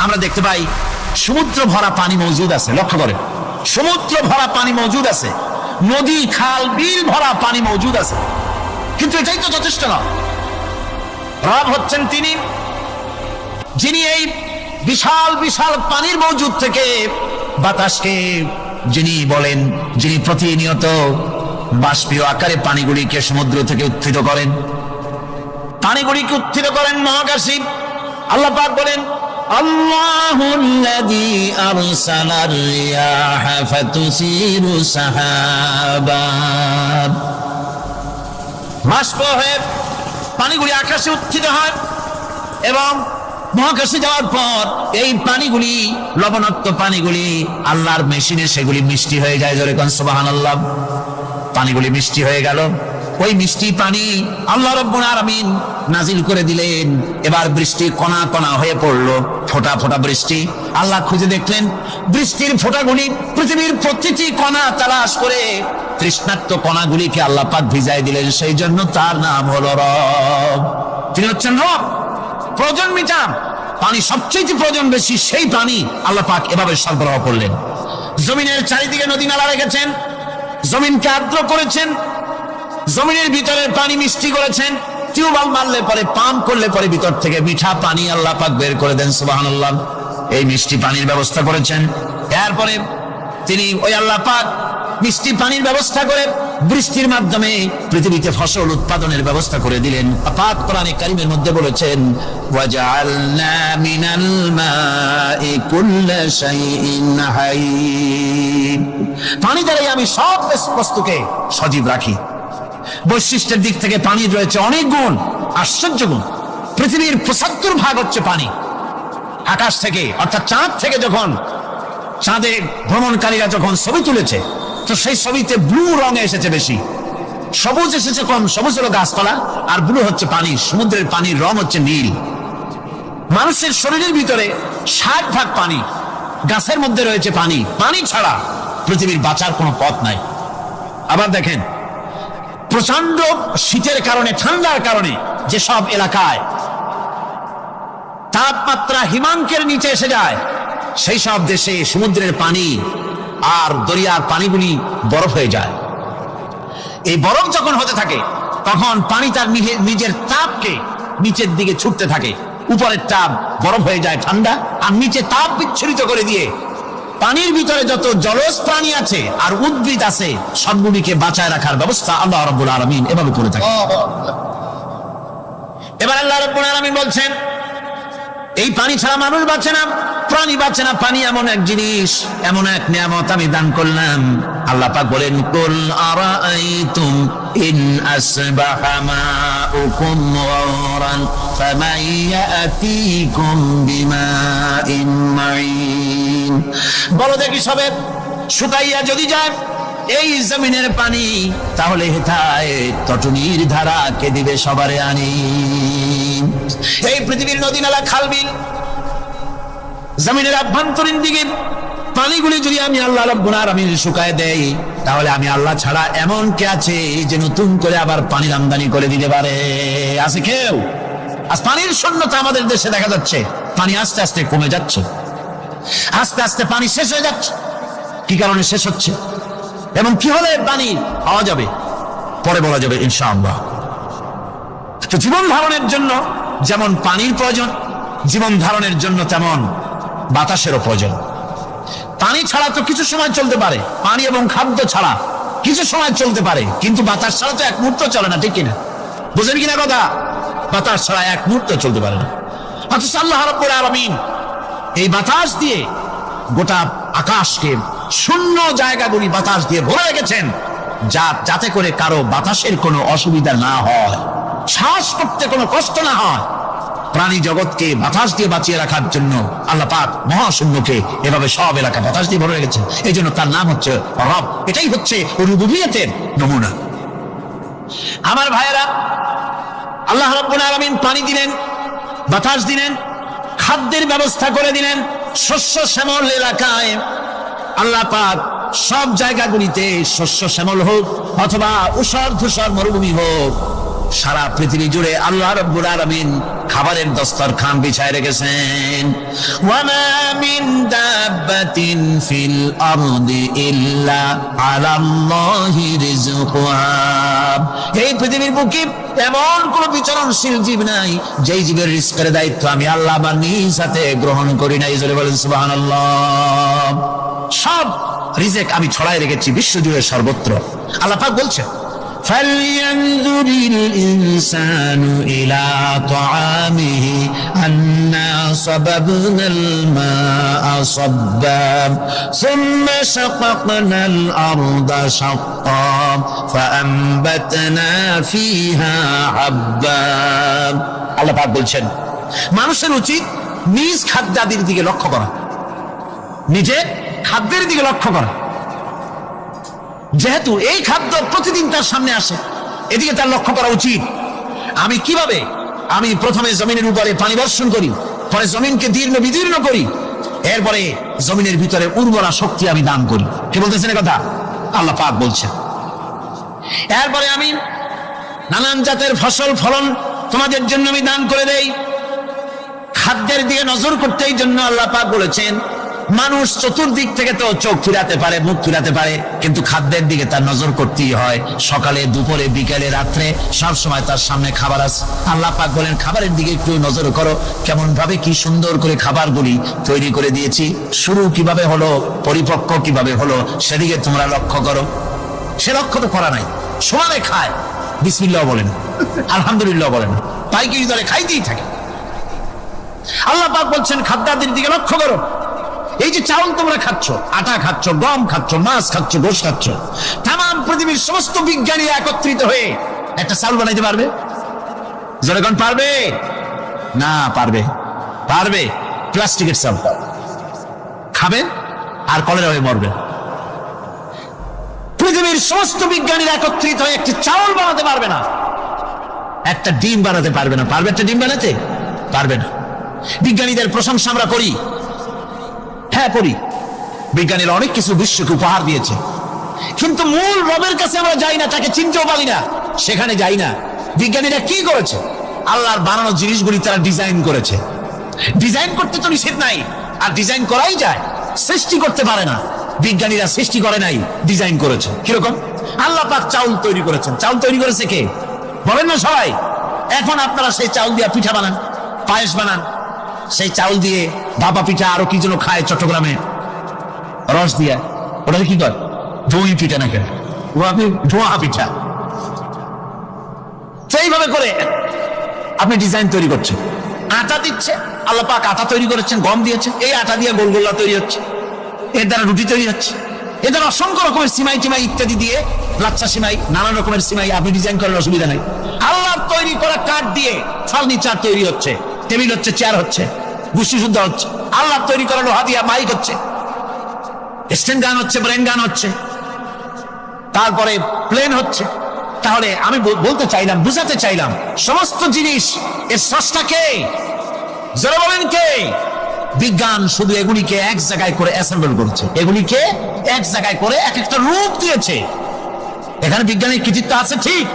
আমরা দেখতে পাই সমুদ্র ভরা পানি মজুদ আছে। লক্ষ্য করেন, সমুদ্র ভরা পানি মজুদ আছে, নদী খাল বিল ভরা পানি মজুদ আছে, কিন্তু এটাই তো যথেষ্ট না। রব হচ্ছেন তিনি, যিনি এই বিশাল বিশাল পানির মজুদ থেকে বাতাসকে যিনি বলেন, যিনি প্রতিনিয়ত বাষ্পীয় আকারে পানিগুলিকে সমুদ্র থেকে উত্থিত করেন, পানিগুলিকে উত্থিত করেন মহাকাশে। আল্লাহ পাক বলেন, আল্লাহুল্লাযী আরসালার রিয়াহা ফাতুসিরু সাহাবা। বাষ্প হয়ে পানিগুলি আকাশে উত্থিত হয় এবং মহাকাশে যাওয়ার পর এই পানিগুলি, লবণাক্ত পানিগুলি আল্লাহর মেশিনে সেগুলি মিষ্টি হয়ে যায়। জোরে কোন সুবহানাল্লাহ। পানিগুলি মিষ্টি হয়ে গেল। ওই মিষ্টি পানি আল্লাহ রাব্বুল আলামিন নাজিল করে দিলেন। এবার বৃষ্টি কণা কণা হয়ে পড়লো, ফোঁটা ফোঁটা বৃষ্টি। আল্লাহ খুঁজে দেখলেন বৃষ্টির ফোঁটাগুলি পৃথিবীর প্রতিটি কণা তালাশ করে তৃষ্ণার্ত কণাগুলিকে আল্লাহ পাক ভিজাই দিলেন। সেই জন্য তার নাম হলো রব। তিনি হচ্ছেন রব। প্রয়োজন মিটান, পানি সবচেয়ে প্রয়োজন বেশি, সেই পানি আল্লাহ পাক এভাবে সরবরাহ করলেন। জমিনের চারিদিকে নদী নালা রেখেছেন, জমিনকে আর্দ্র করেছেন, জমিনের ভিতরে পানি মিষ্টি করেছেন। টিউবওয়েল মারলে পরে, পাম্প করলে পরে ভিতর থেকে মিঠা পানি আল্লাহ পাক বের করে দেন। সুবহানাল্লাহ। এই মিষ্টি পানির ব্যবস্থা করেছেন। এরপরে তিনি ওই আল্লাহ পাক মিষ্টি পানির ব্যবস্থা করে বৃষ্টির মাধ্যমে পৃথিবীতে ফসল উৎপাদনের ব্যবস্থা করে দিলেন। পাক কোরআনে কারীমের মধ্যে বলেছেন, ওয়াজআলনা মিনাল মাই কুল্লা শাইইন হাই। পানি দ্বারাই আমি সব বস্তুকে সজীব রাখি। বৈশিষ্ট্যের দিক থেকে পানির রয়েছে অনেক গুণ, আশ্চর্য গুণ। পৃথিবীর ৭৫% হচ্ছে পানি। আকাশ থেকে অর্থাৎ চাঁদ থেকে যখন চাঁদে ভ্রমণকারীরা যখন ছবি তুলেছে, তো সেই ছবিতে ব্লু রঙে এসেছে বেশি, সবুজ এসেছে কম। সবুজ হলো গাছপালা আর ব্লু হচ্ছে পানি। সমুদ্রের পানির রং হচ্ছে নীল। মানুষের শরীরের ভিতরে 60% পানি, গাছের মধ্যে রয়েছে পানি। পানি ছাড়া পৃথিবীর বাঁচার কোনো পথ নাই। আবার দেখেন, প্রচন্ড শীতের কারণে, ঠান্ডার কারণে যেসব এলাকায় তাপমাত্রা হিমাঙ্কের নিচে এসে যায়, সেই সব দেশে সমুদ্রের পানি আর দরিয়ার পানিগুলি বরফ হয়ে যায়। এই বরফ যখন হতে থাকে তখন পানি তার নিজের তাপকে নিচের দিকে ছুটতে থাকে। উপরের তাপ বরফ হয়ে যায় ঠান্ডা, আর নিচে তাপ বিচ্ছুরিত করে দিয়ে পানির ভিতরে যত জলজ প্রাণী আছে আর উদ্ভিদ আছে সবগুলিকে বাঁচায় রাখার ব্যবস্থা আল্লাহ রাব্বুল আলামিন এভাবে করে থাকে। এবার আল্লাহ রাব্বুল আলামিন বলছেন, এই পানি ছাড়া মানুষ বাঁচে না, প্রাণী বাঁচে না। পানি এমন এক জিনিস, এমন এক নিয়ামত আমি দান করলাম। আল্লাহ পাক বলেন, কুল আরাআইতুম ইন আসবাহা মাউকুম গাওরান ফামান ইয়াতিকুম বিমাইন মাইন। বলো দেখি সবে, শুকাইয়া যদি যায় এই জমিনের পানি, তাহলে হেথায় তটনির ধারা কে দিবে সবারে আনি। এই পৃথিবীর নদী নালা খালবিল জমিনের আভ্যন্তরীণ দিকে পানিগুলি যদি আমি আল্লাহ রাব্বুল আলামিন শুকায় দেই, তাহলে আমি আল্লাহ ছাড়া এমন কে আছে যে নতুন করে আবার পানির আমদানি করে দিতে পারে? আছে কেউ? আজ পানির শূন্যতা আমাদের দেশে দেখা যাচ্ছে। পানি আস্তে আস্তে কমে যাচ্ছে, আস্তে আস্তে পানি শেষ হয়ে যাচ্ছে। কি কারণে শেষ হচ্ছে এবং কি হলে পানি পাওয়া যাবে পরে বলা যাবে ইনশাআল্লাহ। তো জীবন ধারণের জন্য যেমন পানির প্রয়োজন, জীবন ধারণের জন্য তেমন বাতাসেরও প্রয়োজন। পানি ছাড়া তো কিছু সময় চলতে পারে, পানি এবং খাদ্য ছাড়া কিছু সময় চলতে পারে, কিন্তু বাতাস ছাড়া তো এক মুহূর্ত চলে না, ঠিক কিনা? বুঝেন কিনা কথা? বাতাস ছাড়া এক মুহূর্ত চলতে পারে না। অথচ আল্লাহ রাব্বুল আলামিন এই বাতাস দিয়ে গোটা আকাশকে, শূন্য জায়গাগুলি বাতাস দিয়ে ভরে রেখেছেন, যাতে করে কারো বাতাসের কোনো অসুবিধা না হয়, শ্বাস করতে কোনো কষ্ট না হয়। প্রাণী জগৎকে বাতাস দিয়ে বাঁচিয়ে রাখার জন্য আল্লাহ পাক মহাশূন্যকে এভাবে সব এলাকা বাতাস দিয়ে ভরে রেখেছেন। এই জন্য তার নাম হচ্ছে রব। এটাই হচ্ছে রুবুবিয়তের নমুনা। আমার ভাইয়েরা, আল্লাহ রাব্বুল আলামিন পানি দিলেন, বাতাস দিলেন, খাদ্যের ব্যবস্থা করে দিলেন। শস্য শ্যামল এলাকায় আল্লাহ পাক সব জায়গাগুলিতে শস্য শ্যামল হোক অথবা উষর ধূসর মরুভূমি হোক, সারা পৃথিবী জুড়ে আল্লাহ রাব্বুল আলামিন খাবারের দস্তরখান বিছায় রেখেছেন। ওয়ামা মিন দাব্বাতিন ফিল আরদি ইল্লা আলাল্লাহি রিজকুহা। এই পৃথিবীর বুকে এমন কোন বিচরণশীল জীব নাই যেই জীবের রিজকের দায়িত্ব আমি আল্লাহ আমার নিজ হাতে গ্রহণ করি নাই। জোরে বলেন সুবহানাল্লাহ। সব রিজেক আমি ছড়াই রেখেছি বিশ্বজুড়ে সর্বত্র। আল্লাহ পাক বলছেন, فلينظر الإنسان إلى طعامه أنا صببنا الماء صبا ثم شققنا الأرض شقا فأنبتنا فيها حبا। আল্লাহ পাক বলছেন, মানুষের উচিত নিজ খাদ্যাদির দিকে লক্ষ্য করা, নিজে খাদ্যের দিকে লক্ষ্য করা। যেহেতু এই খাদ্য প্রতিদিন তার সামনে আসে, এদিকে তার লক্ষ্য করা উচিত। আমি কিভাবে, আমি প্রথমে জমিনের উপরে পানি বর্ষণ করি, পরে জমিনকে দীর্ণ বিদীর্ণ করি, এরপরে জমিনের ভিতরে উর্বরা শক্তি আমি দান করি। কে বলতেছেন কথা? আল্লাহ পাক বলছেন। এরপরে আমি নানান জাতের ফসল ফলন তোমাদের জন্য আমি দান করে দেই। খাদ্যের দিকে নজর করতে এই জন্য আল্লাহ পাক বলেছেন, মানুষ চতুর্দিক থেকে তো চোখ ফিরাতে পারে, মুখ ফিরাতে পারে, কিন্তু খাদ্যের দিকে তার নজর করতেই হয়। সকালে, দুপুরে, বিকেলে, রাত্রে সব সময় তার সামনে খাবার আছে। আল্লাহ পাক বলেন, খাবারের দিকে একটু নজর করো, কেমন ভাবে কি সুন্দর করে খাবারগুলি তৈরি করে দিয়েছি, শুরু কিভাবে হলো, পরিপক্ক কিভাবে হলো, সেদিকে তোমরা লক্ষ্য করো। সে লক্ষ্য তো করা নাই, সমানে খায়, বিসমিল্লাহ বলেন, আলহামদুলিল্লাহ বলেন, পাইকারি দরে খাইতেই থাকে। আল্লাহ পাক বলছেন, খাদ্যাদির দিকে লক্ষ্য করো। এই যে চাউল তোমরা খাচ্ছ, আটা খাচ্ছ, গম খাচ্ছ, মাছ খাচ্ছ, গোশ খাচ্ছ, তাম পৃথিবীর সমস্ত বিজ্ঞানী একত্রিত হয়ে একটা চাউল বানাইতে পারবে? জনগণ পারবে না? পারবে? পারবে? প্লাস্টিকের চাউল খাবেন আর কলেরা হয়ে মরবে। পৃথিবীর সমস্ত বিজ্ঞানীরা একত্রিত হয়ে একটি চাউল বানাতে পারবে না, একটা ডিম বানাতে পারবে না। পারবে একটা ডিম বানাতে? পারবে না। বিজ্ঞানীদের প্রশংসা আমরা করি, হ্যাঁ করি, বিজ্ঞানীরা অনেক কিছু বিশ্বকে উপহার দিয়েছে, কিন্তু মূল রবের কাছে আমরা যাই না, তাকে চিনতেও পারি না, সেখানে যাই না। বিজ্ঞানীরা কি করেছে? আল্লাহর বানানো জিনিসগুলি তারা ডিজাইন করেছে। ডিজাইন করতে তো নিষেধ নাই, আর ডিজাইন করাই যায়, সৃষ্টি করতে পারে না। বিজ্ঞানীরা সৃষ্টি করে নাই, ডিজাইন করেছে। কিরকম? আল্লাহ পাক চাউল তৈরি করেছেন। চাউল তৈরি করেছে কে? বলেন না সবাই। এখন আপনারা সেই চাউল দিয়ে পিঠা বানান, পায়েস বানান, সেই চাউল দিয়ে ভাপা পিঠা, আরো কি যেন খায় চট্টগ্রামে রস দিয়া, ওটাকে কি কয়? দই পিঠা না কেন? ধোঁয়া পিঠা। সেইভাবে করে আপনি ডিজাইন তৈরি করছেন। আটা দিচ্ছে, আল্লাহ পাক আটা তৈরি করেছেন, গম দিয়েছে, এই আটা দিয়ে গোলগোল্লা তৈরি হচ্ছে, এর দ্বারা রুটি তৈরি হচ্ছে, এর দ্বারা অসংখ্য রকমের সিমাই টিমাই ইত্যাদি দিয়ে, লাচ্ছা সিমাই, নানান রকমের সিমাই আপনি ডিজাইন করার অসুবিধা নাই। আল্লাহ তৈরি করা কাঠ দিয়ে ফার্নিচার তৈরি হচ্ছে, টেবিল হচ্ছে, চেয়ার হচ্ছে, গুষ্টি শুদ্ধ হচ্ছে। আল্লাহ তৈরি করা লোহা দিয়া মাইক হচ্ছে, স্ট্যান্ড গান হচ্ছে, ব্রেন গান হচ্ছে, তারপরে প্লেন হচ্ছে। তাহলে আমি বলতে চাইলাম, বুঝাতে চাইলাম, সমস্ত জিনিস এর স্রষ্টা কে? যারা বলেন কে? বিজ্ঞান শুধু এগুলিকে এক জায়গায় করে অ্যাসেম্বল করেছে, এগুলিকে এক জায়গায় করে এক একটা রূপ দিয়েছে। এখানে বিজ্ঞানের কৃতিত্ব আছে ঠিক,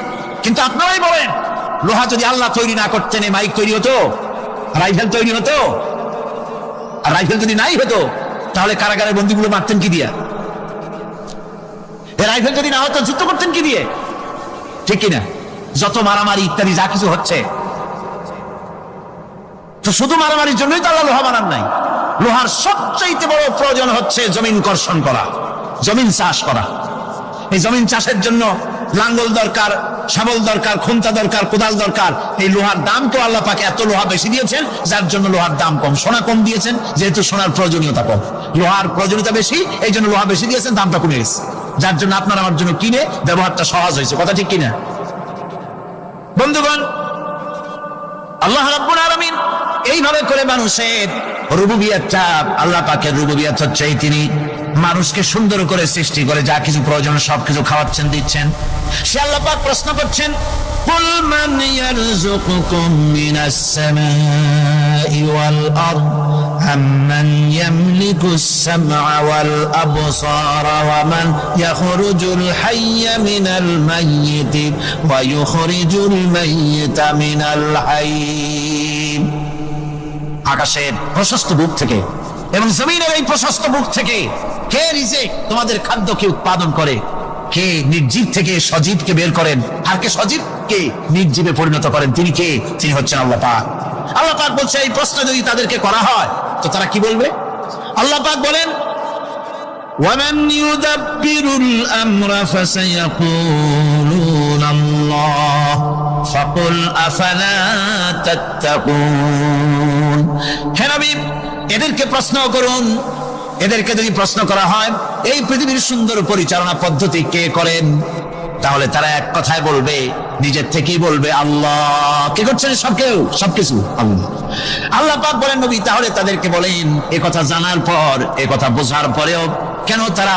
কিন্তু আপনারাই বলেন, লোহা যদি আল্লাহ তৈরি না করতেন, মাইক তৈরি হতো, রাইফেল তৈরি হতো? আর রাইফেল যদি নাই হতো, তাহলে কারাগারের বন্দীগুলো মারতেন কি দিয়া? রাইফেল যদি না হতো, যুদ্ধ করতেন কি দিয়ে? ঠিক কিনা? যত মারামারি ইত্যাদি যা কিছু হচ্ছে, তো শুধু মারামারির জন্যই তো আল্লাহ লোহা বানান নাই। লোহার সবচাইতে বড় প্রয়োজন হচ্ছে জমিন কর্ষণ করা, জমিন চাষ করা। এই জমিন চাষের জন্য লাঙ্গল দরকার, শাবল দরকার, খুন্তা দরকার, কোদাল দরকার। এই লোহার দাম তো আল্লাহ পাকে এত লোহা বেশি দিয়েছেন, যার জন্য লোহার দাম কম। সোনা কম দিয়েছেন, যেহেতু সোনার প্রয়োজনীয়তা কম। লোহার প্রয়োজনীয়তা বেশি, এই জন্য লোহা বেশি দিয়েছেন, দামটা কমে গেছে, যার জন্য আপনার আমার জন্য কিনে ব্যবহারটা সহজ হয়েছে। কথা ঠিক কিনা বন্ধুগণ? আল্লাহ রাব্বুল আলামিন এইভাবে করে মানুষের রুবুবিয়তটা, আল্লাহ পাকের রুবুবিয়ত হচ্ছে তিনি মানুষকে সুন্দর করে সৃষ্টি করে যা কিছু প্রয়োজন সবকিছু খাওয়াচ্ছেন, দিচ্ছেন। সে আল্লাহ পাক প্রশ্ন করছেন, কুল মান ইয়ারযুকুকুম মিনাস সামাই ওয়াল আরদ আম্মান ইয়ামলিকুস সামআ ওয়াল আবসারা ওয়া মান ইয়াখরুজুল হাইয়্যা মিনাল মাইয়িতি ওয়া ইউখরিজুল মাইয়িতা মিনাল হাইয়্য। আকাশের প্রশস্ত বুক থেকে এবং জমিনের এই প্রশস্ত বুক থেকে কে রিজিক, তোমাদের খাদ্যকে উৎপাদন করে? কে নির্জীব থেকে সজীবকে বের করেন? আর কে সজীবকে নির্জীবে পরিণত করেন? তিনি কে? তিনি হচ্ছেন আল্লাহ পাক। আল্লাহ পাক বলছে, এই প্রশ্ন যদি তাদেরকে করা হয় তো তারা কি বলবে? আল্লাহ পাক বলেন, وَمَنْ يُدَبِّرُ الْأَمْرَ فَسَيَقُولُونَ اللَّهُ فَقُلْ أَفَلَا تَتَّقُونَ। হে নবী, এদেরকে প্রশ্ন করুন। এদেরকে যদি প্রশ্ন করা হয় এই পৃথিবীর সুন্দর পরিচালনা পদ্ধতি কে করেন, তাহলে তারা এক কথায় বলবে, নিজের থেকেই বলবে, আল্লাহ। কে করছেন? সবকিছু আল্লাহ। আল্লাহ পাক বলেন, নবী তাহলে তাদেরকে বলেন, এ কথা জানার পর, এ কথা বোঝার পরেও কেন তারা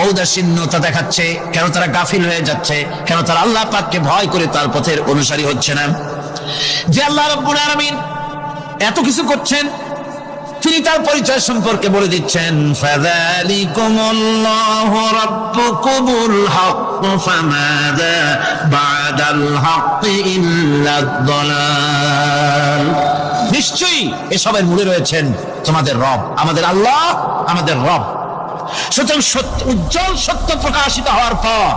ঔদাসীন্যতা দেখাচ্ছে? কেন তারা গাফিল হয়ে যাচ্ছে? কেন তারা আল্লাহ পাককে ভয় করে তার পথের অনুসারী হচ্ছে না? যে আল্লাহ রাব্বুল আলামিন এত কিছু করছেন, তিনি তার পরিচয় সম্পর্কে বলে দিচ্ছেন, ফাযালিকুমুল্লাহু রাব্বুকুমুল হক ফামাযা বা'দাল হক ইল্লাদ দালাল। নিশ্চয়ই এসবের মূলে রয়েছেন তোমাদের রব, আমাদের আল্লাহ, আমাদের রব। সুতরাং উজ্জ্বল সত্য প্রকাশিত হওয়ার পর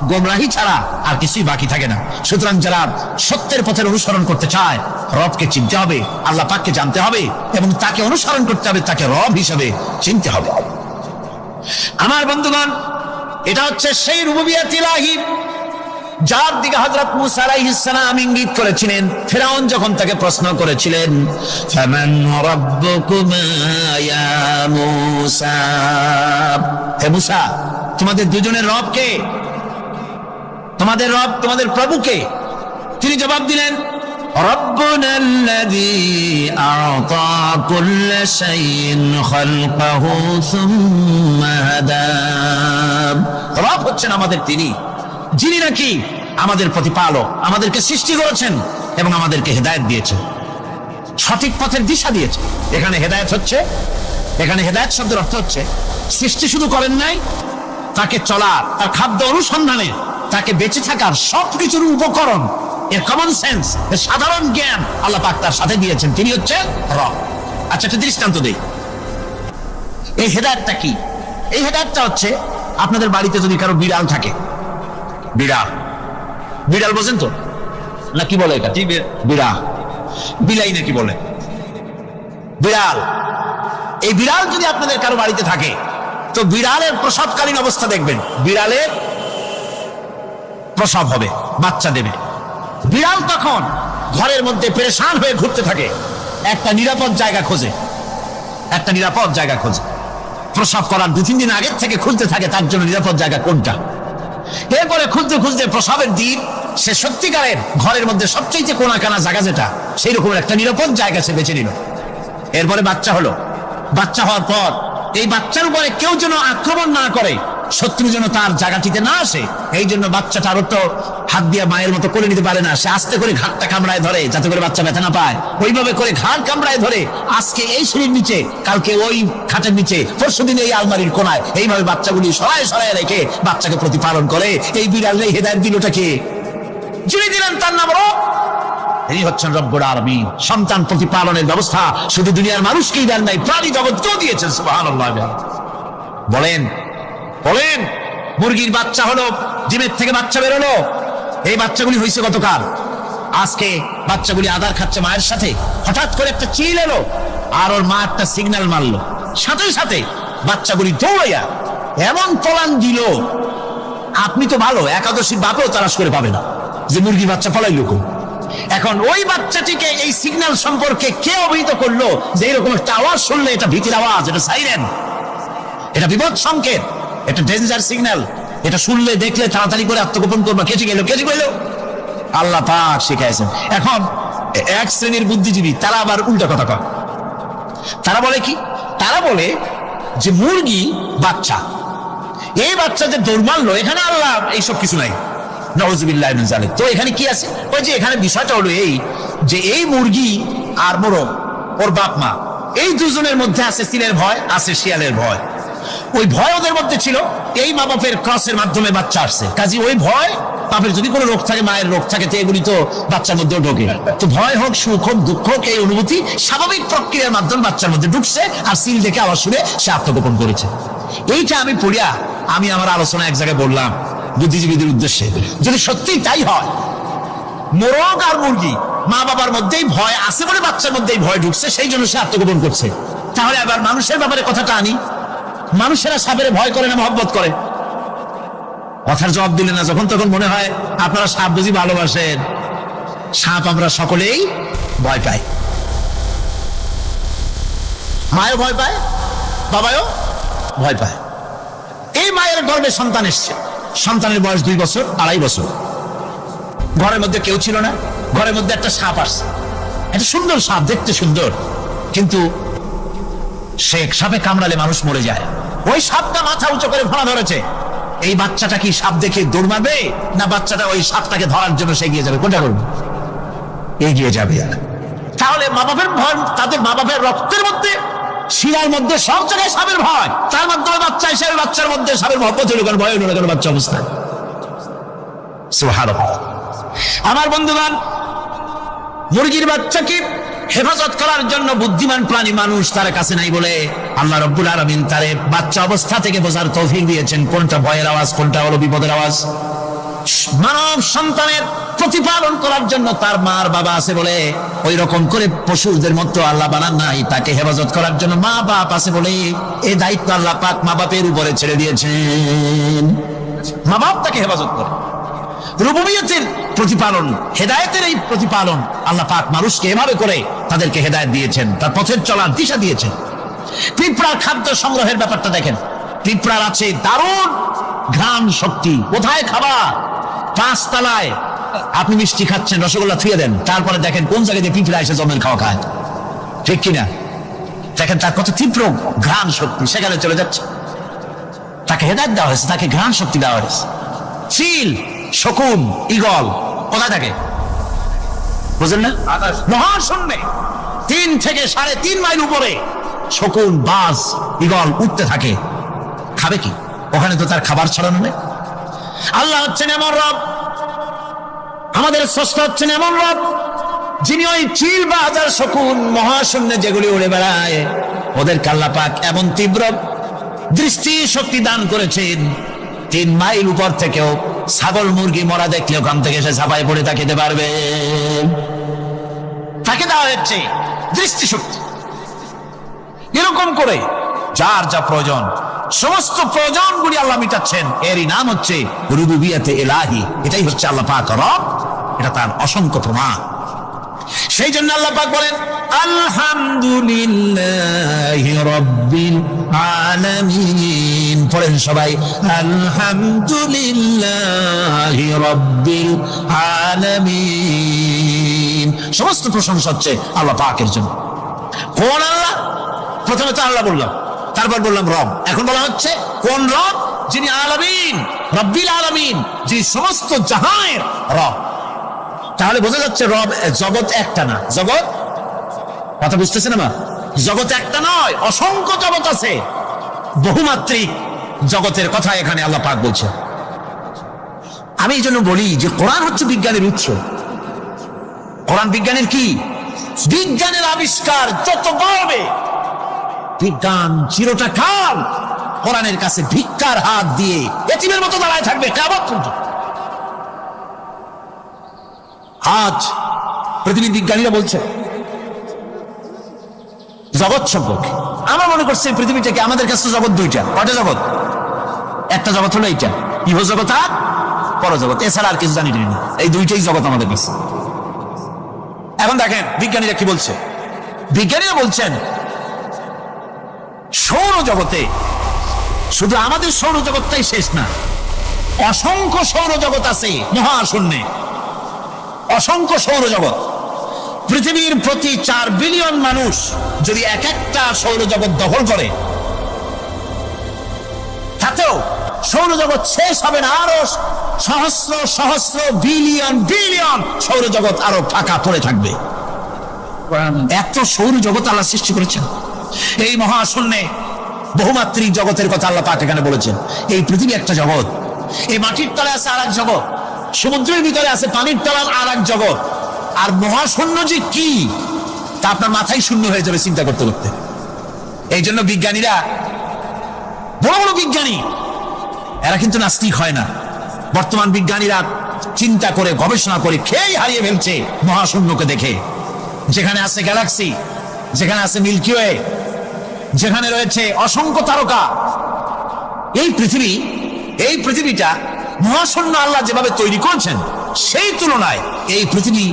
গোমরাহি ছাড়া আর কিছুই বাকি থাকে না। সুতরাং যারা সত্যের পথের অনুসরণ করতে চায়, রবকে চিনতে হবে, আল্লাহ পাককে জানতে হবে এবং তাকে অনুসরণ করতে হবে, তাকে রব হিসেবে চিনতে হবে। আমার বন্ধুগণ, এটা হচ্ছে সেই রুবুবিয়ত ইলাহি যার দিকে হযরত মূসা আলাইহিস সালাম ইঙ্গিত করেছিলেন ফিরআউন যখন তাকে প্রশ্ন করেছিলেন, ফামান রাব্বুকুমা ইয়া মূসা। হে মূসা, তোমাদের দুজনের রব কে? তোমাদের রব, তোমাদের প্রভু কে? তিনি জবাব দিলেন, রব্বুনাল্লাযী আ'তা কুল্লা শাইইন খালকাহু সুম্মা হাদা। রব হচ্ছেন আমাদের তিনি, যিনি নাকি আমাদের প্রতিপালক, আমাদেরকে সৃষ্টি করেছেন এবং আমাদেরকে হেদায়েত দিয়েছেন। সঠিক পথের দিশা দিয়েছে। এখানে হেদায়েত হচ্ছে, এখানে হেদায়েত শব্দের অর্থ হচ্ছে সৃষ্টি শুধু করেন নাই, তাকে চলার, তার খাদ্য অনুসন্ধানে, তাকে বেঁচে থাকার সবকিছুর উপকরণ, এর কমন সেন্স, এর সাধারণ জ্ঞান আল্লাহ পাক তার সাথে দিয়েছেন। তিনি হচ্ছেন রব। আচ্ছা, একটা দৃষ্টান্ত দেই। এই হেদায়েতটা কি? এই হেদায়েতটা হচ্ছে, আপনাদের বাড়িতে যদি কারো বিড়াল থাকে, বিড়াল, বিড়াল বোঝেন তো না? কি বলে এটা? বিড়াল, বিলাই নাকি বলে? বিড়াল। এই বিড়াল যদি আপনাদের কারো বাড়িতে থাকে, তো বিড়ালের প্রসবকালীন অবস্থা দেখবেন, বিড়ালের প্রসব হবে, বাচ্চা দেবে। বিড়াল তখন ঘরের মধ্যে পেরেশান হয়ে ঘুরতে থাকে, একটা নিরাপদ জায়গা খোঁজে, একটা নিরাপদ জায়গা খোঁজে। প্রসব করার 2-3 দিন আগের থেকে খুঁজতে থাকে তার জন্য নিরাপদ জায়গা কোনটা। এরপরে খুঁজতে খুঁজতে প্রসবের দিন সে সত্যিকারের ঘরের মধ্যে সবচেয়ে কোনা কানা জায়গা যেটা, সেই রকম একটা নিরাপদ জায়গা সে বেছে নিল। এরপরে বাচ্চা হলো। বাচ্চা হওয়ার পর এই বাচ্চার উপরে কেউ যেন আক্রমণ না করে, শত্রু যেন তার জায়গাটিতে না আসে, এই জন্য বাচ্চাটারও তো হাত দিয়ে মায়ের মতো করে নিতে পারে না, সে আস্তে করে ঘাটটা কামড়ায় ধরে যাতে করে বাচ্চা ব্যথা না পায়। ওইভাবে করে ঘাট কামড়ায় ধরে, আজকে এই সিঁড়ির নিচে, কালকে ওই খাটের নিচে, পরশুদিন এই আলমারির কোনায়, এইভাবে বাচ্চাগুলি সরায় সরায় রেখে বাচ্চাকে প্রতিপালন করে। এই বিড়াল এই হেদায়েত দিলটা কে? যিনি দিলেন তার নাম রব। তিনি হচ্ছেন রব্বুল আলামিন। সন্তান প্রতিপালনের ব্যবস্থা শুধু দুনিয়ার মানুষকেই দেন নাই, প্রাণী জগৎকেও দিয়েছেন। সুবহানাল্লাহ। বলেন বলেন, মুরগির বাচ্চা হলো, ডিমের থেকে বাচ্চা বেরোলো, এই বাচ্চাগুলি হয়েছে গতকাল। আজকে বাচ্চাগুলি আদার খাচ্ছে মায়ের সাথে, হঠাৎ করে একটা চিল এলো আর ওর মা একটা সিগন্যাল মারলো, সাথে সাথে বাচ্চাগুলি দৌড়াইয়া এমন পলান দিল, আপনি তো ভালো একাদশীর বাপেও তালাশ করে পাবে না যে মুরগির বাচ্চা পলাইলো। এখন ওই বাচ্চাটিকে এই সিগন্যাল সম্পর্কে কে অবহিত করলো যে এরকম একটা আওয়াজ শুনলে এটা ভীতির আওয়াজ, এটা সাইরেন, এটা বিপদ সংকেত, এটা ডেঞ্জার সিগন্যাল, এটা শুনলে দেখলে তাড়াতাড়ি করে আত্মগোপন করবা। কেচে গেল, কেচে গেল, আল্লাহ পাক শিখাইছেন। এখন এক শ্রেণীর বুদ্ধিজীবী তারা আবার উল্টা কথা কয়। তারা বলে কি? তারা বলে যে মুরগি বাচ্চা, এই বাচ্চা যে দৌড় মারলো, এখানে আল্লাহ এইসব কিছু নাই, নাউযুবিল্লাহি মিন যালিক। তো এখানে কি আছে? ওই যে এখানে বিষয়টা হলো এই যে এই মুরগি আর মোরগ, ওর বাপ মা, এই দুজনের মধ্যে আছে সিলের ভয়, আছে শিয়ালের ভয়। ওই ভয় ওদের মধ্যে ছিল, এই মা বাপের ক্রসের মাধ্যমে বাচ্চা আসছে। কাজে ওই ভয়, বাপের যদি কোনো রোগ থাকে, মায়ের রোগ থাকে, তো এগুলি তো বাচ্চার মধ্যেও ঢোকে। তো ভয় হোক, সুখ হোক, দুঃখ হোক, এই অনুভূতি স্বাভাবিক প্রক্রিয়ার মাধ্যমে বাচ্চার মধ্যে ঢুকছে, আর সিল দেখে আওয়াজ শুনে সে আত্মগোপন করেছে। এইটা আমি পড়িয়া আমি আমার আলোচনা এক জায়গায় বললাম বুদ্ধিজীবীদের উদ্দেশ্যে, যদি সত্যি তাই হয়, মোরগ আর মুরগি মা বাবার মধ্যেই ভয় আছে বলে বাচ্চার মধ্যেই ভয় ঢুকছে, সেই জন্য সে আত্মগোপন করছে, তাহলে আবার মানুষের ব্যাপারে কথাটা আনি। মানুষেরা সাপের ভয় করে না মহব্বত করে? কথার জবাব দিলে না, যখন তখন মনে হয় আপনারা সাপ বুঝি ভালোবাসেন। সাপ আমরা সকলেই ভয় পাই, মায়ের ভয় পায়, বাবাও ভয় পায়। এই মায়ের গর্ভে সন্তান এসছে, সন্তানের বয়স 2 বছর, 2.5 বছর, ঘরের মধ্যে কেউ ছিল না, ঘরের মধ্যে একটা সাপ আসছে, একটা সুন্দর সাপ, দেখতে সুন্দর, কিন্তু সে সাপে কামড়ালে মানুষ মরে যায়। ওই সাপটা মাথা উঁচু করে ফোনা ধরেছে। এই বাচ্চাটা কি সাপ দেখে দৌড় মারবে, না বাচ্চাটা ওই সাপটাকে ধরার জন্য সে এগিয়ে যাবে? কোনটা করবে? এগিয়ে যাবে। তাহলে মা বাপের ভয়, তাদের মা বাপের রক্তের মধ্যে, শিরার মধ্যে, সব জায়গায় সাপের ভয়, তার মাধ্যমে বাচ্চা হিসেবে বাচ্চার মধ্যে সাপের মহব্বত হলো, কারণ ভয় হলো না কেন বাচ্চা অবস্থায়। সুবহানাল্লাহ। আমার বন্ধুগণ, মুরগির বাচ্চাকে হেফাজত করার জন্য বুদ্ধিমান প্রাণী মানুষ তার কাছে নাই বলে আল্লাহ রাব্বুল আলামিন তারে বাচ্চা অবস্থা থেকে বোঝার তৌফিক দিয়েছেন কোনটা ভয়ের আওয়াজ, কোনটা হলো বিপদের আওয়াজ। মানব সন্তানের প্রতিপালন করার জন্য তার মার বাবা আছে বলে ওই রকম করে পশুদের মতো আল্লাহ বানান নাই, তাকে হেফাজত করার জন্য মা বাপ আছে বলে এই দায়িত্ব আল্লাহ পাক মা বাপের উপরে ছেড়ে দিয়েছেন। মা বাপ তাকে হেফাজত করে। রুবুবিয়তের প্রতিপালন, হেদায়েতের এই প্রতিপালন আল্লাহ পাক মানুষকে এভাবে করে তাদেরকে হেদায়েত দিয়েছেন, তার পথের চলার দিশা দিয়েছেন। পিঁপড়ার খাদ্য সংগ্রহের ব্যাপারটা দেখেন, পিঁপড়ার আছে দারুণ ঘ্রাণ শক্তি। কোথায় খাবা? 5 তলায় আপনি মিষ্টি খাচ্ছেন, রসগোল্লা থুয়ে দেন, তারপরে দেখেন কোন জায়গায় দিয়ে পিঁপড়া এসে জমের খাওয়া খায়, ঠিক কিনা? দেখেন তার কত তীব্র ঘ্রাণ শক্তি, সেখানে চলে যাচ্ছে। তাকে হেদায়েত দেওয়া হয়েছে, তাকে ঘ্রাণ শক্তি দেওয়া হয়েছে। চিল, শকুন, ঈগল কোথায় থাকে বুঝেন না? মহাশূন্যে। 3 থেকে 3.5 মাইল উপরে শকুন, বাজ, ঈগল উঠতে থাকে। খাবে কি? ওখানে তো তার খাবার ছড়ানো নেই। আল্লাহ হচ্ছেন এমন রব, আমাদের স্রষ্টা হচ্ছেন এমন রব, যিনি ওই চিল বা হাজার শকুন মহাশূন্যে যেগুলি উড়ে বেড়ায়, ওদের আল্লাহ পাক এমন তীব্র দৃষ্টি শক্তি দান করেছেন, 3 মাইল উপর থেকেও ছাগল মুরগি মরা দেখলে ওখান থেকে সে ঝাঁপায় পড়ে তা খেতে পারবে। তাকে দেওয়া হচ্ছে দৃষ্টিশক্তি। এরকম করে যার যা প্রয়োজন, সমস্ত প্রয়োজনগুলি আল্লাহ মিটাচ্ছেন। এরই নাম হচ্ছে রুবুবিয়াতে ইলাহি। এটাই হচ্ছে আল্লাহ পাক রব, এটা তার অসংখ্য প্রমাণ। সেই জন্য আল্লাহ পাক বলেন আলহামদুলিল্লাহি রাব্বিল আলামিন। পড়েন সবাই, আলহামদুলিল্লাহি রাব্বিল আলামিন। সমস্ত প্রশংসা হচ্ছে আল্লাহ পাকের জন্য। কোন আল্লাহ? প্রথমে তো আল্লাহ বললাম, তারপর বললাম রব, এখন বলা হচ্ছে কোন রব? যিনি আলামিন, রব্বিল আলামিন, যিনি সমস্ত জাহানের রব। তাহলে বোঝা যাচ্ছে রব, জগৎ একটা না। জগৎ, কথা বুঝতেছেন না? জগৎ একটা নয়, অসংখ্য জগৎ আছে। বহুমাত্রিক জগতের কথা এখানে আল্লাহ পাক বলছে। আমি এই জন্য বলি যে কোরআন হচ্ছে বিজ্ঞানের উৎস। কোরআন বিজ্ঞানের কি? বিজ্ঞানের আবিষ্কার। যত গর্বে বিজ্ঞান চিরটা কাল কোরআনের কাছে ভিক্ষার হাত দিয়ে এতিমের মতো দাঁড়ায় থাকবে কিয়ামত পর্যন্ত। আজ পৃথিবীর বিজ্ঞানীরা বলছে জগৎ সম্পর্কে, আমরা মনে করছি পৃথিবীটাকে, আমাদের কাছে জগৎ দুইটা। কয়টা জগৎ? একটা জগৎ হলো এইটা, ইহ জগৎ আর পরজগৎ, এছাড়া আর কিছু জানি না। এই দুইটাই জগৎ আমাদের কাছে। এখন দেখেন বিজ্ঞানীরা কি বলছে। বিজ্ঞানীরা বলছেন সৌরজগতে শুধু আমাদের সৌরজগৎটাই শেষ না, অসংখ্য সৌরজগৎ আছে মহাশূন্যে, অসংখ্য সৌরজগৎ। পৃথিবীর প্রতি 4 বিলিয়ন মানুষ যদি এক একটা সৌরজগৎ দখল করে, তাতেও সৌরজগৎ শেষ হবে না। আরো সহস্র সহস্র বিলিয়ন বিলিয়ন সৌরজগৎ আরো ফাঁকা পড়ে থাকবে। এত সৌরজগৎ আল্লাহ সৃষ্টি করেছেন। এই মহাশূন্যে বহুমাত্রিক জগতের কথা আল্লাহ পাক এখানে বলেছেন। এই পৃথিবী একটা জগৎ, এই মাটির তলে আছে আর এক জগৎ, সমুদ্রের ভিতরে আছে পানির তলার আর এক জগৎ। আর মহাশূন্য যে কি তা আপনার মাথায় শূন্য হয়ে যাবে চিন্তা করতে করতে। এই জন্য বিজ্ঞানীরা, বড় বড় বিজ্ঞানী, এরা কিন্তু নাস্তিক হয় না। বর্তমান বিজ্ঞানীরা চিন্তা করে গবেষণা করে খেয়ে হারিয়ে ফেলছে মহাশূন্যকে দেখে। যেখানে আছে গ্যালাক্সি, যেখানে আছে মিল্কি ওয়ে, যেখানে রয়েছে অসংখ্য তারকা, এই পৃথিবীটা মহাশূন্য আল্লাহ যেভাবে তৈরি করেছেন, সেই তুলনায় এই পৃথিবী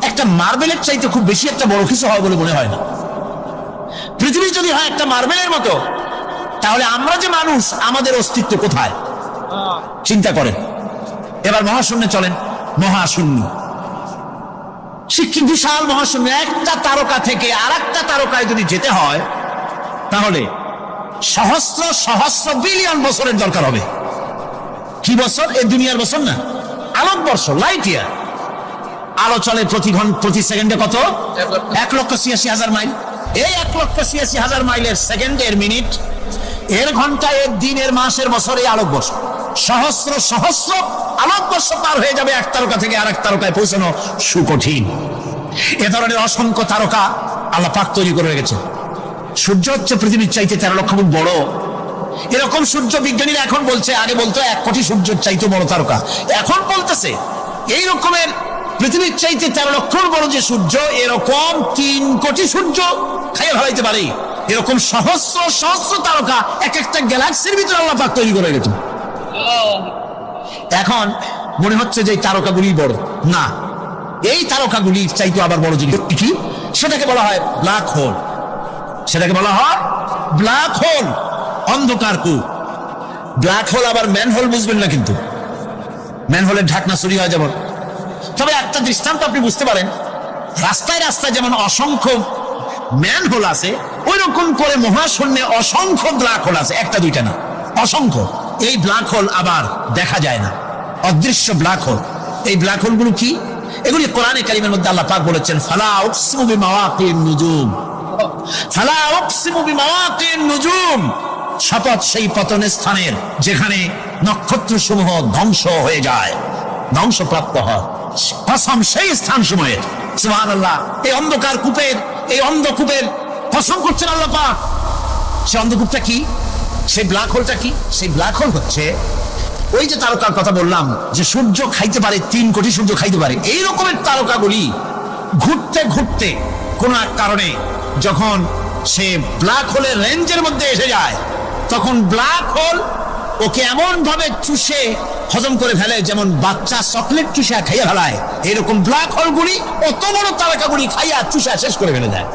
একটা মার্বেলের চাইতে খুব বেশি একটা বড় কিছু হয় বলে মনে হয় না। পৃথিবী যদি হয় একটা মার্বেলের মতো, তাহলে আমরা যে মানুষ, আমাদের অস্তিত্ব কোথায় চিন্তা করেন। এবার মহাশূন্যে চলেন। মহাশূন্য শিক্ষিত বিশাল মহাশূন্য, একটা তারকা থেকে আর একটা তারকায় যদি যেতে হয়, তাহলে সহস্র সহস্র বিলিয়ন বছরের দরকার হবে। কি বছর? এই দুনিয়ার বছর না, আলোকবর্ষ, লাইট ইয়ার। আলো চলে প্রতি সেকেন্ডে কত? 1,86,000 মাইল। এই 1,86,000 মাইলের সেকেন্ড, এর মিনিট, এর ঘন্টা, এর দিন, এর মাস, এর বছর, এই আলোকবর্ষ। সহস্র সহস্র আলোকবর্ষ পার হয়ে যাবে এক তারকা থেকে আর এক তারকায় পৌঁছানো সুকঠিন। এ ধরনের অসংখ্য তারকা আল্লাহ পাক তৈরি করে রেখেছে। সূর্য হচ্ছে পৃথিবীর চাইতে 13 লক্ষ গুণ বড়। এরকম সূর্য বিজ্ঞানীরা এখন বলছে, আগে বলতো 1 কোটি সূর্যের চাইতে বড় তারকা, এখন বলতেছে এই রকমের পৃথিবীর চাইতে 13 লক্ষ বড় যে সূর্য, এরকম 3 কোটি সূর্য খাইয়ে ফেলাইতে পারে। এরকম সহস্র সহস্র তারকা এক একটা গ্যালাক্সির ভিতরে আল্লাহ পাক তৈরি করে গেছে। এখন মনে হচ্ছে যে এই তারকাগুলি বড় না, এই তারকাগুলির চাইতে আবার বড় জিনিস কি, সেটাকে বলা হয় ব্ল্যাক হোল। সেটাকে বলা হয় ব্ল্যাক হোল, অন্ধকার কূপ। ব্ল্যাক হোল আবার ম্যান হোল বুঝবেন না, কিন্তু ম্যান হোলের ঢাকনা চুরি হয় যেমন। তবে একটা দৃষ্টান্ত আপনি বুঝতে পারেন, রাস্তায় রাস্তায় যেমন অসংখ্য ম্যান হোল আছে, ওই রকম করে মহাশূন্যে অসংখ্য ব্ল্যাক হোল আছে, একটা দুইটা না, অসংখ্য। এই ব্ল্যাক হোল আবার দেখা যায় না, অদৃশ্য ব্ল্যাক হোল। এই ব্ল্যাক হোলগুলো কি? এগুলি কোরআনে কারীমের মধ্যে আল্লাহ পাক বলেছেন ফালা উকসিমু বিমাওয়াকিন নুজুম, ফালা উকসিমু বিমাওয়াকিন নুজুম, শপথ সেই পতনের স্থানের যেখানে নক্ষত্র সমূহ ধ্বংস হয়ে যায়, ধ্বংসপ্রাপ্ত হয়, কসম সেই স্থান সময়ের। সুবহানাল্লাহ। এই অন্ধকার কূপের, এই অন্ধকূপের কসম করছেন আল্লাহ পাক। সেই অন্ধকূপটা কি, সেই ব্ল্যাক হোলটা কি? সেই ব্ল্যাক হোল হচ্ছে ওই যে তারকার কথা বললাম যে সূর্য খাইতে পারে, 3 কোটি সূর্য খাইতে পারে, এই রকমের তারকাগুলি ঘুরতে ঘুরতে কোন এক কারণে যখন সে ব্ল্যাক হোলের রেঞ্জের মধ্যে এসে যায়, তখন ব্ল্যাক হোল ওকে এমন ভাবে চুষে হজম করে ফেলে যেমন বাচ্চা চকলেট চুষা খাইয়া ফেলায়, এরকম ব্ল্যাক হোলগুলি অত বড় তারকাগুলি খাইয়া চুষা শেষ করে ফেলে দেয়।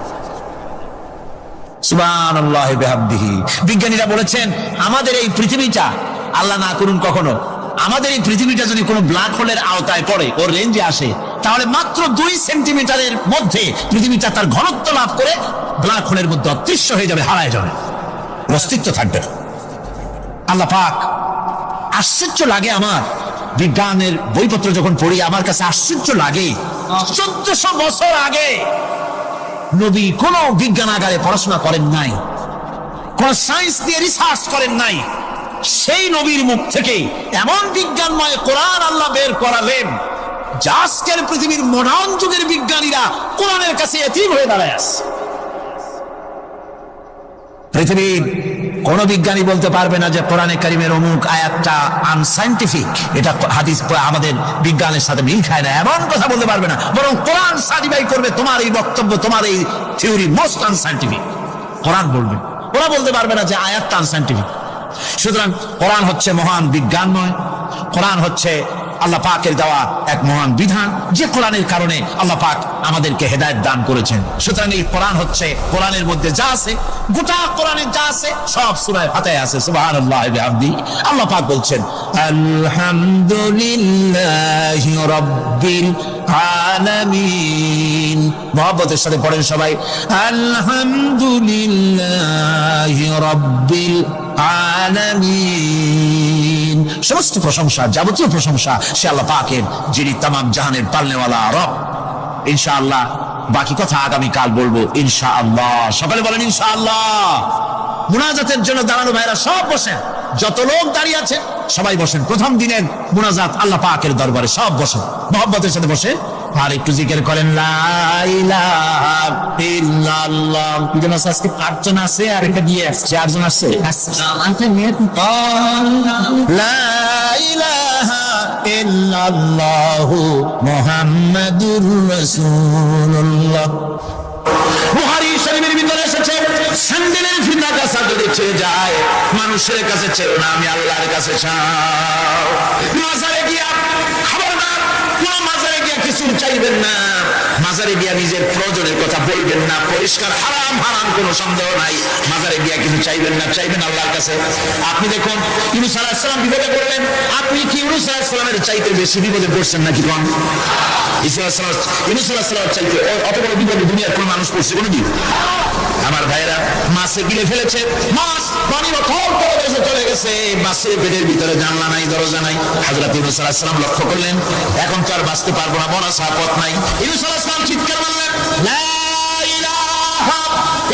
সুবহানাল্লাহি বিহামদিহি। বিজ্ঞানীরা বলেছেন আমাদের এই পৃথিবীটা, আল্লাহ না করুন কখনো, আমাদের এই পৃথিবীটা যদি কোনো ব্ল্যাক হোলের আওতায় পড়ে, ওর রেঞ্জে আসে, তাহলে মাত্র 2 সেন্টিমিটারের মধ্যে পৃথিবীটা তার ঘনত্ব লাভ করে ব্ল্যাক হোলের মধ্যে অদৃশ্য হয়ে যাবে, হারায় যাবে, অস্তিত্ব থাকবে না। আল্লাহ পাক, আশ্চর্য লাগে আমার বিজ্ঞানের বইপত্র যখন পড়ি, আমার কাছে আশ্চর্য লাগে 1400 বছর আগে নবী কোন বিজ্ঞানাগারে পড়াশোনা করেন নাই, কোন সায়েন্স দিয়ে রিসার্চ করেন নাই, সেই নবীর মুখ থেকে এমন বিজ্ঞানময় কোরআন আল্লাহ বের করালেন, যা আজকের পৃথিবীর মডার্ন যুগের বিজ্ঞানীরা কোরআনের কাছে এতিম হয়ে দাঁড়ায় আছে। পৃথিবীর কোন বিজ্ঞানী বলতে পারবে না যে কোরআনে কারীমের অমুক আয়াতটা আনসাইন্টিফিক, এটা হাদিস আমাদের বিজ্ঞানের সাথে মিল খায় না, এমন কথা বলতে পারবে না। বরং কোরআন সার্টিফাই করবে তোমার এই বক্তব্য, তোমার এই থিওরি মোস্ট আনসাইন্টিফিক, কোরআন বলবে। ওরা বলতে পারবে না যে আয়াতটা আনসাইন্টিফিক। সুতরাং কোরআন হচ্ছে মহান বিজ্ঞানময়, কোরআন হচ্ছে আল্লাহ পাকের দেওয়া এক মহান বিধান, যে কোরআনের কারণে আল্লাহ পাক আমাদেরকে হেদায়েত দান করেছেন। সুতরাং এই কোরআন হচ্ছে, কোরআনের মধ্যে যা আছে, গোটা কোরআনে যা আছে সব সূরা ফাতিহায় আছে। সুবহানাল্লাহি ওয়া বিহামদিহি। আল্লাহ পাক বলছেন আলহামদুলিল্লাহি রাব্বিল আলামিন। মুহাব্বতের সাথে পড়েন সবাই, আলহামদুলিল্লাহি রাব্বিল আলামিন। সমস্ত প্রশংসা, যাবতীয় প্রশংসা সে আল্লাহ পাকের, যিনি তামাম জাহানের পালনেওয়ালা রব। ইনশাআল্লাহ বাকি কথা আগামী কাল বলবো ইনশাআল্লাহ। সকালে বলেন ইনশাআল্লাহ। মুনাজাতের জন্য দাঁড়ানো ভাইরা সব বসেন, যত লোক দাঁড়িয়ে আছেন সবাই বসেন। প্রথম দিনের মুনাজাত আল্লাহ পাকের দরবারে সব বসেন, মুহাব্বতের সাথে বসে আর একটু জিকির করেন লা ইলাহা ইল্লাল্লাহ। কিজন আছে আজকে? 8 জন আছে, আর একটা দিয়ে আসছে 4 জন আছে। লা ইলাহা ইল্লাল্লাহু মুহাম্মাদুর রাসূলুল্লাহ। বুখারী শরীফের ভিতরে এসেছে, স্যান্ডেলের ফিতা কাছা যদি ছেড়ে যায়, মানুষের কাছে চেও না, আমি আল্লাহর কাছে চাও। মাজারে গিয়া খবরদার কোন মাজারে গিয়া কিছু চাইবেন না, মাজারে গিয়া নিজের প্রয়োজনের কথা বলবেন না, পরিষ্কার হারাম হারাম কোনো সন্দেহ নাই। মাজারে গিয়া কিছু চাইবেন না, চাইবেন আল্লাহর কাছে। আপনি দেখুন ইউনূস আলাইহিস সালাম বিপদে পড়লেন, আপনি কি ইউনূস আলাইহিস সালামের চাইতে বেশি বিপদে পড়ছেন নাকি? কোন ইউনূস আলাইহিস সালামের চাইতে অত বড় বিপদে দুনিয়ার কোন মানুষ পড়ছে কোনদিন? আমার ভাইরা, মাছে গিলে ফেলেছে, মাছ পানির অথল করে দেশে চলে গেছে, মাছের পেটের ভিতরে জানলা নাই, দরজা নাই। হযরত ইউনূস আলাইহিস সালাম লক্ষ্য করলেন, এখন তো আর বাঁচতে পারবো না, মরা ছাড়া পথ নাই। ইউনূস আলাইহিস সালাম চিৎকার মারলেন, লা ইলাহা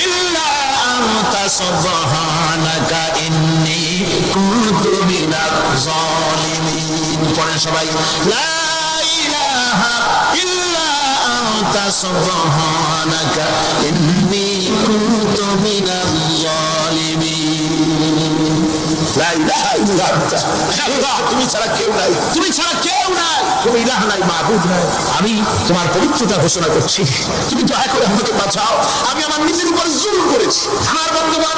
ইল্লা আনতা সুবহানাকা ইন্নী কুনতু মিনাজ জালিমিন। পড়েন সবাই, লা ইলাহা ইল্লা আনতা সুবহানাকা ইন্নী কুনতু মিনাজ জালিমিন। লা ইলাহা ইল্লা আনতা, আল্লাহ তুমি ছাড়া কেউ নাই, তুমি ছাড়া কেউ নাই, তুমি ইলাহ নাই, মাবুদ নাই। আমি তোমার পবিত্রতা ঘোষণা করছি, তুমি দয়া করে আমাকে বাঁচাও, আমি আমার নিজের উপর জুলুম করেছি। আমার বন্ধুগণ,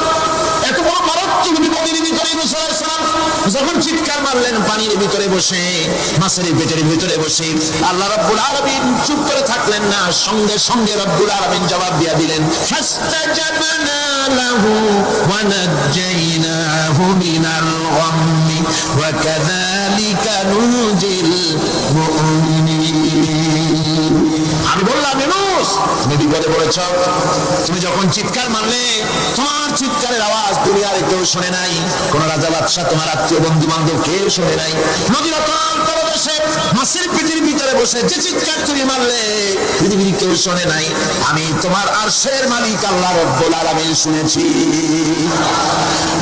এত বড় মারাত্মক বিপদের ভিতরে ইউনূস আলাইহিস সালাম যখন চিৎকার মারলেন পানির ভিতরে বসে, মাছের পেটের ভিতরে বসে, আল্লাহ রাব্বুল আলামিন চুপ করে থাকলেন না, সঙ্গে সঙ্গে রাব্বুল আলামিন জবাব দিয়ে দিলেন, ফাস্তাজাবনা লাহু ওয়া নাজ্জাইনাহু মিনাল গাম্মি ওয়া কাযালিকা নুজিল মুমিনিন। আমি বললাম ইউনূস তুমি বিপদে পড়েছ, তুমি যখন চিৎকার মারলে তোমার চিৎকারের আওয়াজ দুনিয়ার কেউ শোনে নাই, কোন রাজা বাদশাহ, তোমার আত্মীয় বন্ধু বান্ধব কেউ শোনে নাই। নদীর অতল তলদেশে মাছের পেটের ভিতরে বসে যে চিৎকার তুমি মারলে পৃথিবীর কেউ শোনে নাই, আমি তোমার আরশের মালিক আল্লাহ রব্বুল আলামিন শুনেছি।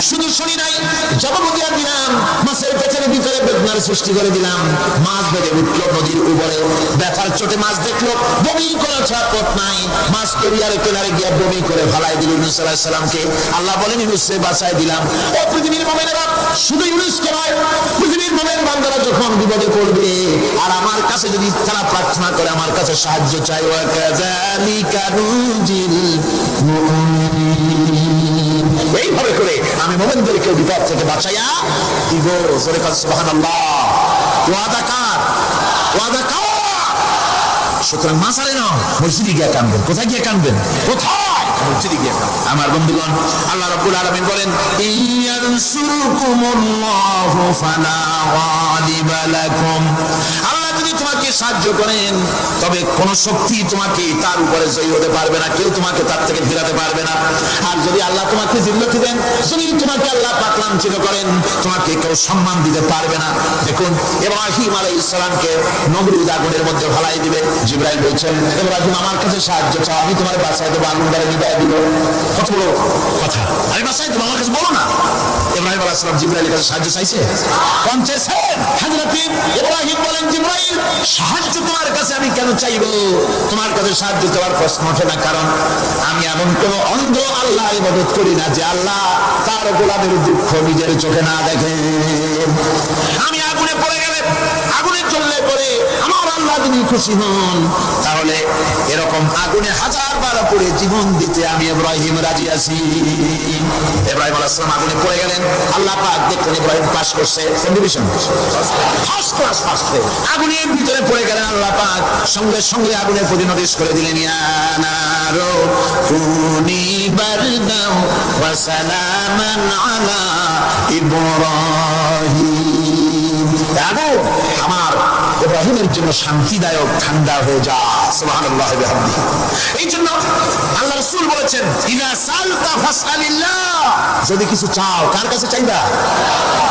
শুধু শুনি নাই, জবাব দিয়া দিলাম, মাছের পেটের ভিতরে বেদনার সৃষ্টি করে দিলাম। মাছ বেড়ে উঠল নদীর উপরে, ব্যথার চোটে মাছ দেখলো বমি করা ছাড়া পথ নাই, মাছ কেরিয়ারে কিনারে গিয়া বমি করে ফালাই দিল ইউনূস আলাইহিস সালামকে। আল্লাহ বলেন ইউনূসকে বাঁচায় দিলাম। ও পৃথিবীর মুমিনেরা, শুধু ইউনূসকে নয়, পৃথিবীর মুমিন বান্দারা যখন বিপদে পড়বে আর আমার কাছে যদি তারা প্রার্থনা করে, আমার কাছে সাহায্য চাই, ওয়া কাযালিকা নুজিল মুমিনিন, এইভাবে করে আমি মুমিনদেরকে বিপদ থেকে বাঁচাইয়া দিব। জোরে কাজ সুবহানাল্লাহ। ওয়াদা কার? ওয়াদা কার? সুতরাং মাসালে না, মসজিদে গিয়ে কাঁদবেন। কোথায় গিয়ে কাঁদবেন? কোথায়? মসজিদে গিয়ে কাঁদবেন। আমার বন্ধুগণ, আল্লাহ রাব্বুল আলামিন বলেন, ইয়ানসুরকুমুল্লাহু ফালা গালিবা লাকুম, আল্লাহ যদি তোমাকে সাহায্য করেন তবে কোন শক্তি তোমাকে তার উপরে জয়ী হতে পারবে না, কেউ তোমাকে তার থেকে ফেরাতে পারবে না। আর যদি আল্লাহ তোমাকে জিল্লতি দেন, যদি তোমাকে আল্লাহ পাক লাঞ্ছিত করেন, তোমাকে কেউ সম্মান দিতে পারবে না। দেখুন, ইব্রাহিম আলাইহিস সালামকে নমরুদ আগুনের মধ্যে ফেলাই দিবে। জিবরাইল বলছেন, ইব্রাহিম আমার কাছে সাহায্য চাও, আমি তোমার বাঁচাই দেবো, আগুন দ্বারা নিবাই দিব। কত বড় কথা, আমি বাঁচাই দেবো, আমার কাছে বলো না। ইব্রাহিম আলাইহিস সালাম জিবরাইলের কাছে সাহায্য চাইছে, কোন চেয়েছেন? হযরত ইব্রাহিম বলেন, জিবরাইল সাহায্য তোমার কাছে আমি কেন চাইবো? তোমার কাছে সাহায্য চাওয়ার প্রশ্ন ওঠে না, কারণ আমি এমন কোন অন্ধ আল্লাহ ইবাদত করি না যে আল্লাহ তার গোলামের দুঃখ নিজের চোখে না দেখে। আমি আগুনে পড়ে গেলে, আগুনে জ্বললে পড়ে আমার আল্লাহ যদি খুশি হন, তাহলে এরকম আগুনে 1000 বার পড়ে জীবন দিতে আমি ইব্রাহিম রাজি আছি। ইব্রাহিম আলাইহিস সালাম আগুনে পড়ে গেলেন, আল্লাহ পাক দেখলেন ইব্রাহিম পাস করছে, কন্ডিশন ফার্স্ট ক্লাস পাস করে আগুনের ভিতরে পড়ে গেলেন। আল্লাহ পাক সঙ্গে সঙ্গে আগুনের প্রতি নোটিশ করে দিলেন, ইয়া নারু কুনি বারদাও ওয়া সালামান আলা ইব্রাহিম, আগুন আমার ইব্রাহিমের জন্য শান্তিদায়ক, ঠান্ডা হয়ে যা। সুবহানাল্লাহ ওয়া বিহামদিহি। এই জন্য আল্লাহ রাসূল বলেছেন, ইযা সালতা ফাসআলিল্লাহ, যদি কিছু চাও কার কাছে চাইবা?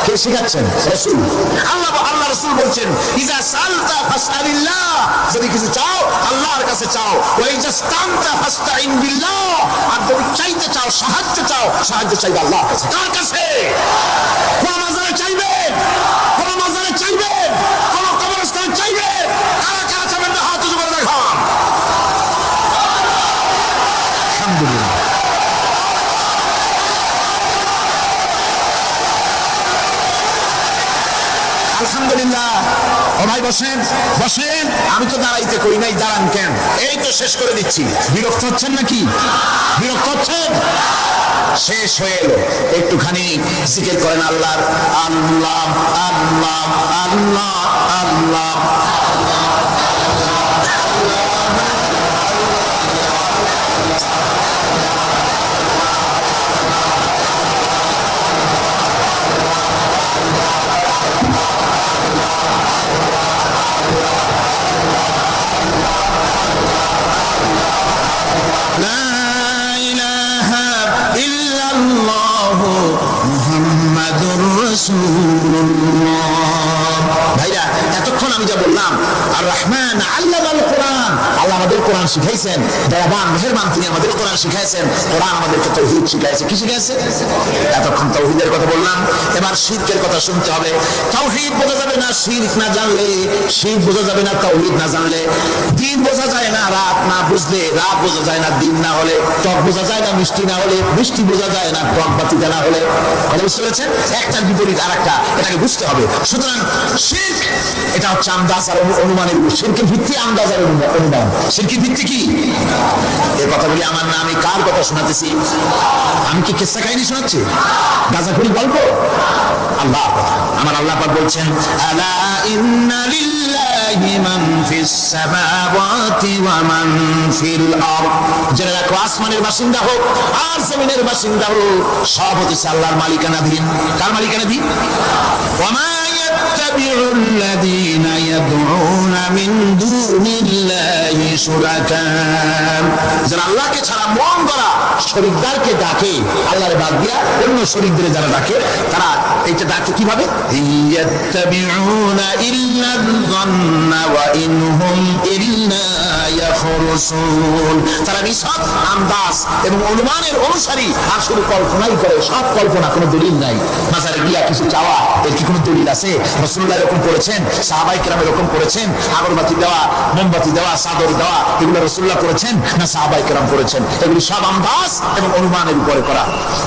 কে শিখাচ্ছেন? রাসূল। আল্লাহ রাসূল বলেছেন, ইযা সালতা ফাসআলিল্লাহ, যদি কিছু চাও আল্লাহর কাছে চাও। ওয়া ইযা ইসতানতা ফাসতাইন বিল্লাহ, আর যদি চাইতে চাও, সাহায্য চাও, সাহায্য চাইবা আল্লাহর কাছে। কার কাছে? কোন মাজারে চাইবেন? কোন মাজারে চাইবেন? কোন কবরস্থানে চাইবেন? কারা কারা চাইবেন না হাত উঁচু করে দেখান। আলহামদুলিল্লাহ। আলহামদুলিল্লাহ। ও ভাই বসেন, বসেন। আমি তো দাঁড়াইতে করি নাই, দাঁড়ান কেন? এই তো শেষ করে দিচ্ছি। বিরক্ত হচ্ছেন নাকি? বিরক্ত হচ্ছেন? শেষ হয়ে এলো, একটুখানি জিকির করেন আল্লাহর। আল্লাহ আল্লাহ আল্লাহ আল্লাহ। ভাইরা, এতক্ষণ আমি যা বললাম, আর রহমান আল্লামাল কোরআন, আল্লাহ আমাদের কোরআন শিখাইছেন, দয়াবান মেহেরবান, তিনি আমাদের কোরআন শিখাইছেন। কোরআন আমাদেরকে তাওহীদ শিখাইছে। কি শিখাইছে? এতক্ষণ তাওহীদের কথা বললাম, এবার শিরকের কথা শুনতে হবে। তাওহীদ বোঝা যাবে না শিরক না জানলে, শিরক বোঝা যাবে না তাওহীদ না জানলে। দিন বোঝা যায় না রাত না বুঝলে, রাত বোঝা যায় না দিন না হলে, টক বোঝা যায় না মিষ্টি না হলে, মিষ্টি বোঝা যায় না টক বাতিটা না হলে। কথা বুঝতে পেরেছেন? একটার বিপরীত আর একটা, এটাকে বুঝতে হবে। সুতরাং শিরক এটা হচ্ছে আন্দাজ আর অনুমানের। শিরকের ভিত্তি আন্দাজ আর অনুমান। শিরকের ভিত্তি কি? এর কথা বলি আমার না, আমি কার কথা শোনাতেছি? আমি কি কিসসা কাহিনী শোনাচ্ছি? গাঁজাখুরি গল্প? আল্লাহ, আমার আল্লাহ পাক বলছেন, আলা ইন্না লিল্লাহি মান ফিস সামাওয়াতি ওয়া মান ফিল আরদ, জেনে রাখো আসমানের বাসিন্দা হোক আর জমিনের বাসিন্দা হোক, সব হচ্ছে আল্লাহর মালিকানাধীন। কার মালিকানাধীন? ওয়া মা يتبع الذين يدعون من دون الله শুরাকা, যারা আল্লাহকে ছাড়া মন গড়া শরীকদারকে ডাকে, আল্লাহর বাদ দিয়া অন্য শরীকদের যারা ডাকে, তারা এইটা ডাকে কিভাবে? ইয়াত্তাবিউনা ইল্লা যান্না ওয়া ইনহুম ইল্লা ইয়াখরুসুন, তারা নিছক আন্দাজ এবং অনুমানের অনুসারী, আর শুধু কল্পনাই করে, সব কল্পনা, কোনো দলিল নাই। মাজারে গিয়া কিছু চাওয়া, এর কি কোনো দলিল আছে? রাসূলুল্লাহ এরকম করেছেন, সাহাবায়ে কেরাম এরকম করেছেন? আগরবাতি দেওয়া, মোমবাতি দেওয়া, চাদর দেওয়া, এগুলো রাসূলুল্লাহ করেছেন না সাহাবায়ে কেরাম করেছেন? এগুলি সব আন্দাজ এবং অনুমানের উপরে করা।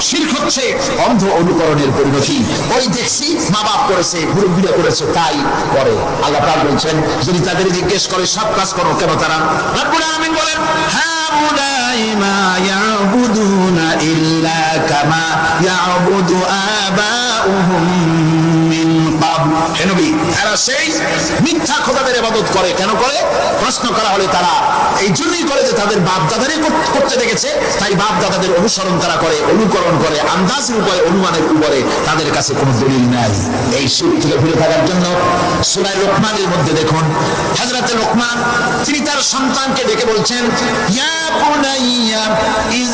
শিরক হচ্ছে অন্ধ অনুকরণের পরিণতি। ওই দেখছি মা বাপ করেছে, মুরব্বীরা করেছে, তাই করে। আল্লাহ পাক বলছেন, যদি তাদের জিজ্ঞেস করে সব কাজ করো, কেন তারা? রব্বুল আলামিন বলেন, হাউলাই মা ইয়াবুদুনা ইল্লা কামা ইয়াবুদু আবাউহুম মিন ক্বাবল। হে নবী, এরা সেই মিথ্যা খোদাদের ইবাদত করে। কেন করে? প্রশ্ন করা হলে তারা এই জন্যই করে যে তাদের বাপ দাদারই করতে দেখেছে, তাই বাপ দাদাদের অনুসরণ তারা করে, অনুকরণ করে, আন্দাজের উপরে, অনুমানের উপরে, তাদের কাছে কোনো দলিল নাই। এই শিরক থেকে ফিরে থাকার জন্য সূরা লোকমানের মধ্যে দেখুন, হযরত লোকমান তিনি তার সন্তানকে ডেকে বলছেন, ইয়া বুনাইয়া ইয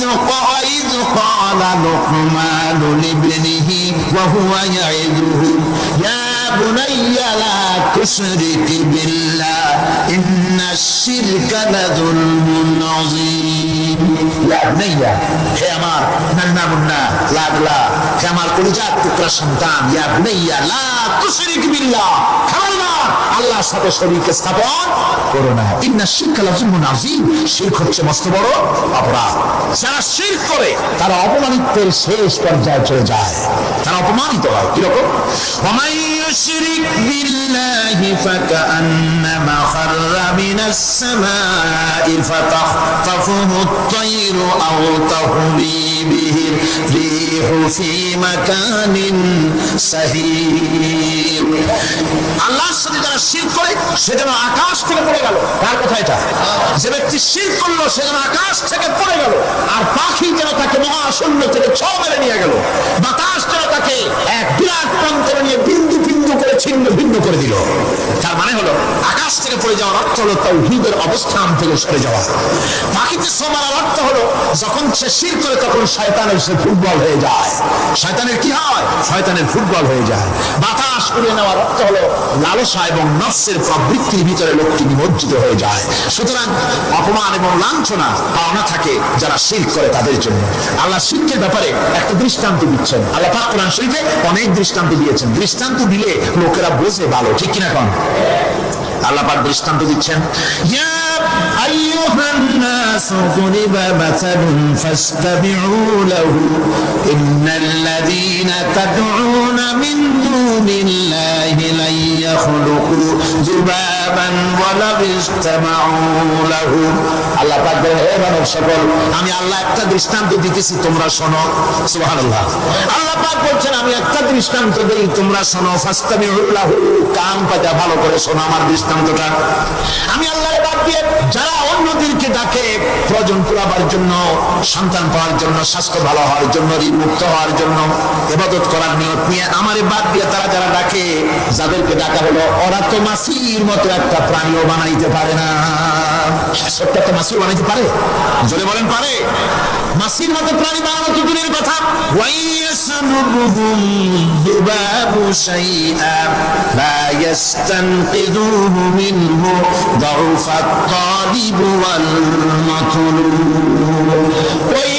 ক্বালা লুকমানু লিবনিহি ওয়া হুয়া ইয়াইদুহু ইয়া বুনাইয়া লা তুশরিক বিল্লাহ ইন্নাশ শিরকা লাযুলমুন আযীম। ইয়া বুনাইয়া, হে আমার নান্না মুন্না লাগলা, হে আমার কলিজার টুকরা সন্তান, ইয়া বুনাইয়া লা তুশরিক বিল্লাহ, খবরদার আল্লাহর সাথে শরীক স্থাপন করো না। ইন্নাশ শিরকা লাযুলমুন আযীম, শিরক হচ্ছে মস্ত বড় অপরাধ। যারা শিরক করে তারা অপমানিতের শেষ পর্যায়ে চলে যায়, তারা অপমানিত হয়। কিরকম? ওয়ামান ইউশরিক বিল্লাহি ফাকান্নামা খাররা মিনাস সামাই ফাতাখতাফুহু আত-তায়রু আও তাহবি বিহি রিহু ফি মাকানিন সাহির। আল্লাহর সাথে যারা শিরক করে সে যেন আকাশ থেকে পড়ে গেল। কার কথা এটা? যে ব্যক্তি শিরক করলো সে যেন আকাশ থেকে পড়ে গেল, আর পাখি যেন তাকে মহাশূন্য থেকে ছোঁ মেরে নিয়ে গেল, বাতাস যেন তাকে এক বিরাট প্রান্তরে নিয়ে বিন্দু বিন্দু করে ছিন্ন ভিন্ন করে দিল। তার মানে হলো আকাশ থেকে পড়ে যাওয়ার অর্থ হলো তাওহীদের অবস্থান থেকে সরে যাওয়া। পাখিতে ছোঁ মারার অর্থ হলো যখন সে শিরক করে তখন শয়তানের সে ফুটবল হয়ে যায়। শয়তানের কি হয়? শয়তানের ফুটবল হয়ে যায়। বাতাস উড়িয়ে নেওয়ার অর্থ হলো লালসা এবং নফসের প্রবৃত্তির ভিতরে লোকটি নিমজ্জিত হয়ে যায়। সুতরাং অপমান এবং লাঞ্ছনা পাওনা থাকে যারা শিরক করে তাদের জন্য। আল্লাহ শিরকের ব্যাপারে একটা দৃষ্টান্ত দিচ্ছেন। আল্লাহ পাক কোরআন শরীফে অনেক দৃষ্টান্ত দিয়েছেন। দৃষ্টান্ত দিলে লোকেরা বোঝে ভালো, ঠিক কিনা কোন? আল্লাহ পাক দৃষ্টান্ত দিচ্ছেন, ইয়া আইয়ুহান নাসু দুরিবা মাসালুন ফাসতাবিউ লাহু ইন্নাল্লাযীনা তাদউনা মিন দুনিল্লাহি লা ইয়াখলুকু যুবাবান ওয়া লাউ ইসতামাউ লাহু। আল্লাহ পাক বলেন, হে মানব সকল, আমি আল্লাহ একটা দৃষ্টান্ত দিতেছি, তোমরা শোনো। সুবহানাল্লাহ। আল্লাহ পাক বলছেন, আমি একটা দৃষ্টান্ত দেই, তোমরা শোনো। ফাসতাবিউ লাহু, কান পাতা ভালো করে শোনো আমার দৃষ্টান্তটা। আমি আল্লাহর বাদ দিয়ে যারা অন্যদেরকে ডাকে প্রয়োজন পুরাবার জন্য, সন্তান পাওয়ার জন্য, স্বাস্থ্য ভালো হওয়ার জন্য, ঋণ মুক্ত হওয়ার জন্য, ইবাদত করার নিয়ত নিয়ে আমারে বাদ দিয়ে তারা যারা ডাকে, যাদেরকে ডাকা হলো, ওরা তো মাছির মতো একটা প্রাণীও বানাইতে পারে না। সত্য একটা মাছিও বানাইতে পারে? জোরে বলেন, পারে? মাছির মতো প্রাণী বানানো তো দূরের কথা। ওয়াইয়াসলুবুহুম যুবাবু শাইআ লা ইয়াস্তানকিযুহু মিনহু দাউফাত তালিব ওয়াল মাতলুব। ওই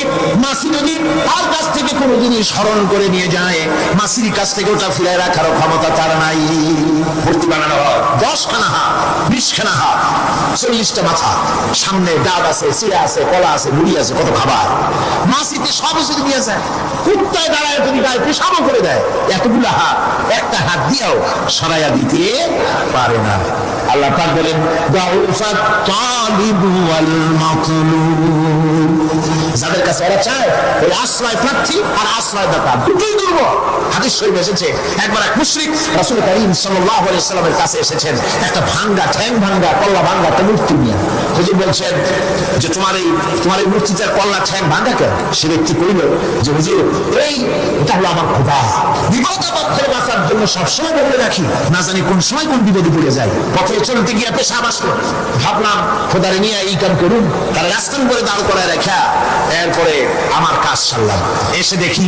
মাছি যদি তার কাছ থেকে কোনো জিনিস হরণ করে নিয়ে যায়, মাছির কাছ থেকে ওটা ফিরে রাখার ক্ষমতা তার নাই। ভর্তি বানানো হয় 10খানা হাত, 20খানা হাত, 40টা মাথা, সামনে ডাব আছে, চিড়া আছে, কলা আছে, মুড়ি আছে, কত খাবার। মাছিতে সব কিছু নিয়ে যায়, কুত্তায় দাঁড়ায় তুমি গায়ে পেশাবও করে দেয়। এতগুলো হাত একটা হাত দিয়েও সরাইয়া দিতে পারে না। আল্লাহ পাক বলেন, দাউফাত তালিব ওয়াল মাতলুব। যাদের কাছে ওরা চায় ওই আশ্রয় প্রার্থী আর আশ্রয় দাতা দুটোই দুর্বল। হাদিস শরীফে এসেছে একবার এক মুশরিক রাসূল করিম সাল্লাল্লাহু আলাইহি সাল্লামের কাছে এসেছেন একটা ভাঙ্গা ঠ্যাং ভাঙ্গা কল্লা ভাঙ্গা একটা মূর্তি নিয়ে। হুজুর বলছেন যে তোমার এই মূর্তিটার কল্লা ঠ্যাং ভাঙ্গা কেন? সে ব্যক্তি কইল যে হুজুর এটা হলো আমার খোদা, বিপদ আপদ থেকে বাঁচার জন্য সবসময় বলে রাখি, না জানি কোন সময় কোন বিপদে পড়ে যায়। পথে চলতে গিয়ে পেশাব আসলো, ভাবলাম খোদারে নিয়ে এই কাম করুন, তারা রাস্তার উপরে দাঁড় করায় রেখা এরপরে আমার কাজ সারলাম। এসে দেখি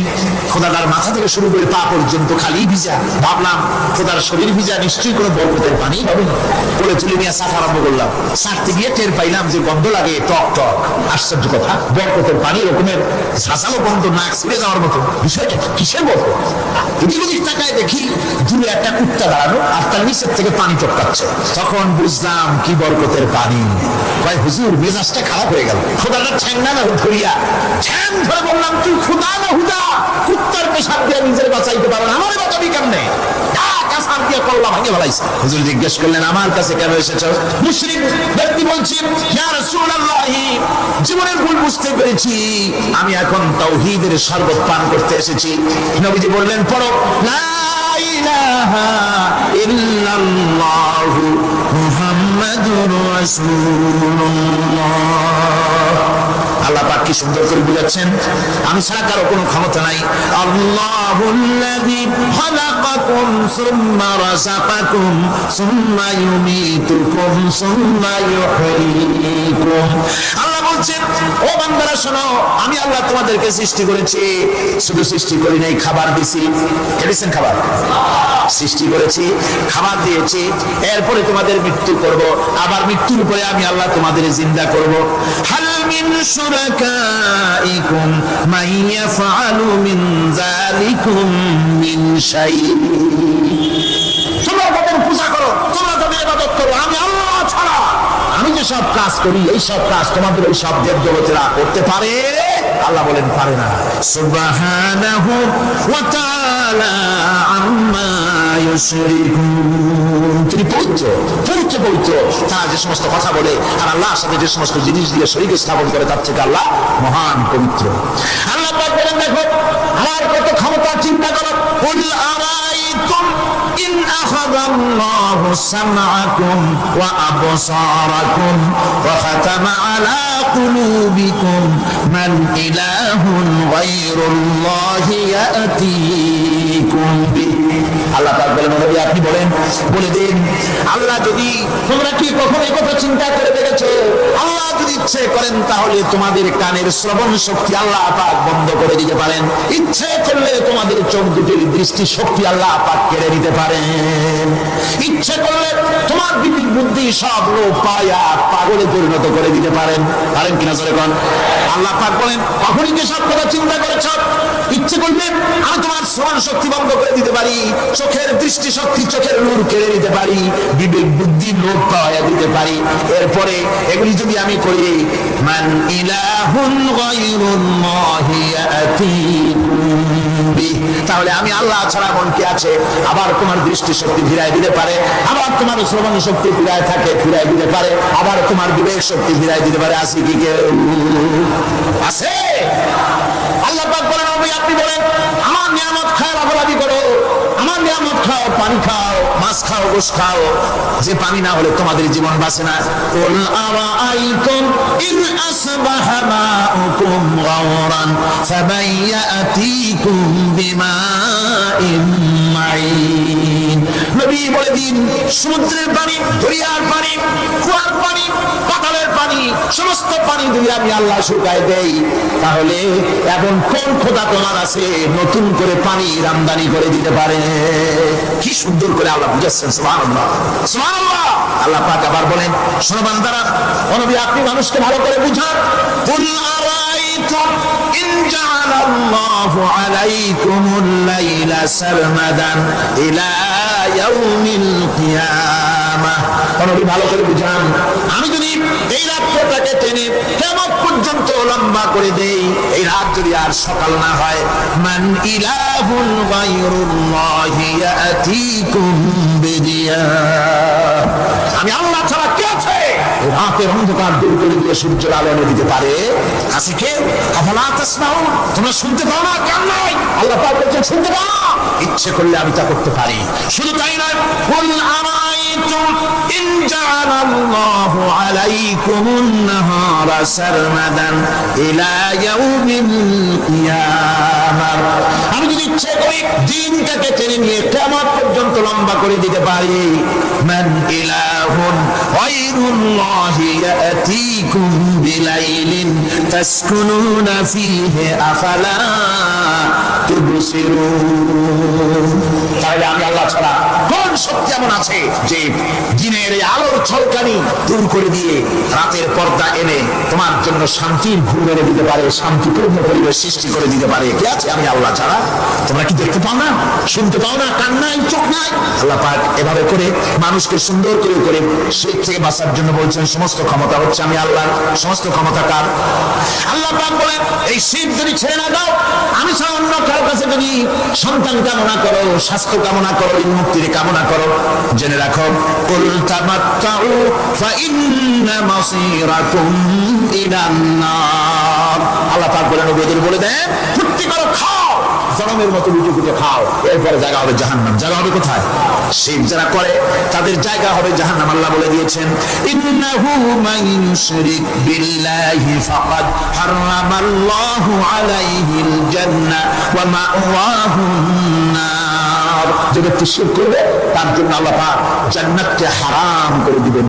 খোদাটার মাথা থেকে শুরু করে পা পর্যন্ত খালি ভিজা। ভাবলাম খোদার শরীর ভিজা, নিশ্চয়ই কোনো বরকতের পানি হবে না। কোলে তুলে নিয়ে সাফ আরম্ভ করলাম। সারতে গিয়ে টের পাইলাম যে গন্ধ লাগে টক টক। আশ্চর্য কথা, বরকতের পানি এরকমের ঝাঁঝালো গন্ধ, নাক ছিঁড়ে যাওয়ার মতো। বিষয়টা কিসের বরকত? এদিক ওদিক তাকায় দেখি দূরে একটা কুত্তা দাঁড়ানো আর তার নিচের থেকে পানি টপকাচ্ছে। তখন বুঝলাম কি বরকতের পানি। কয় হুজুর মেজাজটা খারাপ হয়ে গেল, খোদাটা ঠ্যাংনা না ধরিয়া ঠ্যাং ধরে বললাম তুই খোদা না হুদা? কুত্তার পেশাব দিয়ে নিজের বাঁচাইতে পারো না, আমার বাঁচাবি কেমনে? হুজুর জিজ্ঞেস করলেন আমার কাছে কেন এসেছো? মুশরিক ব্যক্তি বলছেন ইয়া রাসূলুল্লাহ, জীবনের ভুল বুঝতে পেরেছি, আমি এখন তাওহীদের শরবত পান করতে এসেছি। নবীজি বললেন পড়ো লা ইলাহা ইল্লাল্লাহু মুহাম্মাদুর রাসূলুল্লাহ। আল্লাহ পাক কি সুন্দর করে বুঝাচ্ছেন, আমি ছাড়া কারো কোনো ক্ষমতা নাই। আল্লাহুল্লাযী খালাকাকুম সুম্মা রাযাকাকুম সুম্মা ইউমীতুকুম সুম্মা ইউহয়ীকুম। আল্লাহ বলছেন ও বান্দারা শোনো, আমি আল্লাহ তোমাদেরকে সৃষ্টি করেছি, শুধু সৃষ্টি করি নাই, খাবার দিয়েছি। কে দিয়েছেন খাবার? সৃষ্টি করেছি, খাবার দিয়েছি, এরপরে তোমাদের মৃত্যু করব, আবার মৃত্যুর পরে আমি আল্লাহ তোমাদের জিন্দা করব। হাল মিন শুরাকাইকুম মান ইয়াফআলু মিন যালিকুম মিন শাই। তোমরা তাদের পূজা করো, তোমরা তাদের ইবাদত করো, আমি আল্লাহ ছাড়া আমি যে সব কাজ করি এই সব কাজ তোমাদের ওই সব দেবদেবতারা করতে পারে? আল্লাহ বলেন পারে না। সুবহানাহু ওয়া তাআলা আম্মা ইউশরিকুন। তিনি পবিত্র পবিত্র পবিত্র, তারা যে সমস্ত কথা বলে আর আল্লাহর সাথে যে সমস্ত জিনিস দিয়ে শরীক স্থাপন করে তার থেকে আল্লাহ মহান পবিত্র। আল্লাহ পাক বলেন দেখো আমার কত ক্ষমতা, চিন্তা করো। কুল আরাইতুম ইন আখাযাল্লাহু সামআকুম ওয়া আবসারাকুম ওয়া খাতামা আলা কুলুবিকুম মান ইলাহুন গায়রুল্লাহি ইয়াতিকুম বিহি। আল্লাহ পাক বলেন নবী আপনি বলেন, বলে দিন আল্লাহ যদি, তোমরা কি কখনো এই কথা চিন্তা করে দেখেছো আল্লাহ যদি ইচ্ছে করেন তাহলে তোমাদের কানের শ্রবণ শক্তি আল্লাহ পাক বন্ধ করে দিতে পারেন, ইচ্ছে করলে তোমাদের চোখ দুটির দৃষ্টি শক্তি আল্লাহ পাক কেড়ে নিতে পারেন, ইচ্ছে করলে তোমার বিবেক বুদ্ধি সব লোপ পায়া পাগলে পরিণত করে দিতে পারেন। পারেন কিনা জোরে কোন? আল্লাহ পাক বলেন কখনই কি সব কথা চিন্তা করেছো? ইচ্ছে করলে আমি তোমার শ্রবণ শক্তি বন্ধ করে দিতে পারি, চোখের দৃষ্টি শক্তি, চোখের নূর কেড়ে নিতে পারি, বিবেক বুদ্ধি লোপ পাওয়া দিতে পারি। এরপরে এগুলি যদি আমি করি, মান ইলাহুন গায়রুল্লাহি ইয়াতিকুম বিহি, তাহলে আমি আল্লাহ ছাড়া মন কে আছে? আবার তোমার দৃষ্টি শক্তি ফিরায় দিতে পারে, আবার তোমার শ্রবণ শক্তি ফিরায় দিতে পারে, আবার তোমার বিবেক শক্তি ফিরায় দিতে পারে। আছে কি কেউ? আছে? আল্লাহ পাক বলেন আপনি বলেন আমার নিয়ামত খায় লাভলাভি করো, আমার নিয়ামত খাও, পানি খাও, মাছ খাও, গোশ খাও, যে পানি না হলে তোমাদের জীবন বাঁচে না। কুল আরাআইতুম ইন আসবাহা মাউকুম গাওরান ফামান ইয়াতিকুম বিমাইন মাইন। নবী বলে দিন সমুদ্রের পানি, দরিয়ার পানি, কুয়ার পানি, পাতালের পানি, সমস্ত পানি যদি আমি আল্লাহ শুকায় দেই, তাহলে এখন কোন খোদা তোমার আছে নতুন করে পানি আমদানি করে দিতে পারে? কি সুন্দর করে আল্লাহ বুঝাচ্ছেন, সুবহানাল্লাহ সুবহানাল্লাহ। আল্লাহ পাক আবার বলেন শোনো বান্দারা, ও নবী আপনি মানুষকে ভালো করে বুঝান। কুল আরাইতুম ইন জাআলাল্লাহু আলাইকুমুল লাইলা সারমাদান ইলা ইয়াউমিল কিয়ামাহ। ও নবী ভালো করে বুঝান, আমি যদি এই রাতটাকে টেনে কিয়ামত পর্যন্ত লম্বা করে দেই, এই রাত যদি আর সকাল না হয়, মান ইলাহুন গায়রুল্লাহি ইয়াতিকুম বিদিয়া, আমি আল্লাহ ছাড়া কে আছে? রাতের অন্ধকার দূর করে দিয়ে সূর্যের আলো এনে দিতে পারে? আছে কে? আফালা তাসমাউন, তোমরা শুনতে পাও না? কান নাই? আল্লাহ পাক বলছেন শুনতে পাও না? ইচ্ছে করলে আমি তা করতে পারি। শুধু তাই নয়, কুল আরাইতুম ইন জাআলাল্লাহু আলাইকুমুন নাহারা সারমাদান ইলা ইয়াউমিল কিয়ামাহ, আমি যদি ইচ্ছে করি দিনটাকে টেনে নিয়ে কিয়ামত পর্যন্ত লম্বা করে দিতে পারি। মান ইলাহুন গায়রুল্লাহি ইয়াতিকুম বিলাইলিন তাসকুনুনা ফীহি আফালা তুবসিরুন। তাহলে আমি আল্লাহ ছাড়া কোন শক্তি এমন আছে যে দিনের এই আলোর ঝলকানি দূর করে দিয়ে রাতের পর্দা এনে তোমার জন্য শান্তির ঘুম এনে দিতে পারে, শান্তিপূর্ণ পরিবেশ সৃষ্টি করে দিতে পারে? কে আছে আমি আল্লাহ ছাড়া? তোমরা কি দেখতে পাও না? শুনতে পাও না? কান নাই? চোখ নাই? আল্লাহ পাক এভাবে করে মানুষকে সুন্দর করে শিরক থেকে বাঁচার জন্য বলছেন সমস্ত ক্ষমতা হচ্ছে আমি আল্লাহর। সমস্ত ক্ষমতা কার? আল্লাহ পাক বলেন এই শিরক যদি ছেড়ে না দাও, আমি ছাড়া অন্য কারো কাছে যদি সন্তান কামনা করো, স্বাস্থ্য কামনা করো, মুক্তির কামনা করো, জেনে রাখো কুল তামাত্তাউ ফাইন্না মাসীরাকুম ইলান নার। আল্লাহ পাক বলেন ওদের বলে দেন ফুর্তি করো, খাও, জনমের মতো লুটে ফুটে খাও, এরপরে জায়গা হবে জাহান্নাম। জায়গা হবে কোথায়? শিরক যারা করে তাদের জায়গা হবে জাহান্নাম। আল্লাহ বলে দিয়েছেন ইন্নাহু মান ইউশরিক বিল্লাহি ফাকাদ হারামাল্লাহু আলাইহিল জান্নাহ ওয়া মাওয়াহুন নার। যে ব্যক্তি শিরক করবে তার জন্য আল্লাহ পাক জান্নাতকে হারাম করে দিবেন।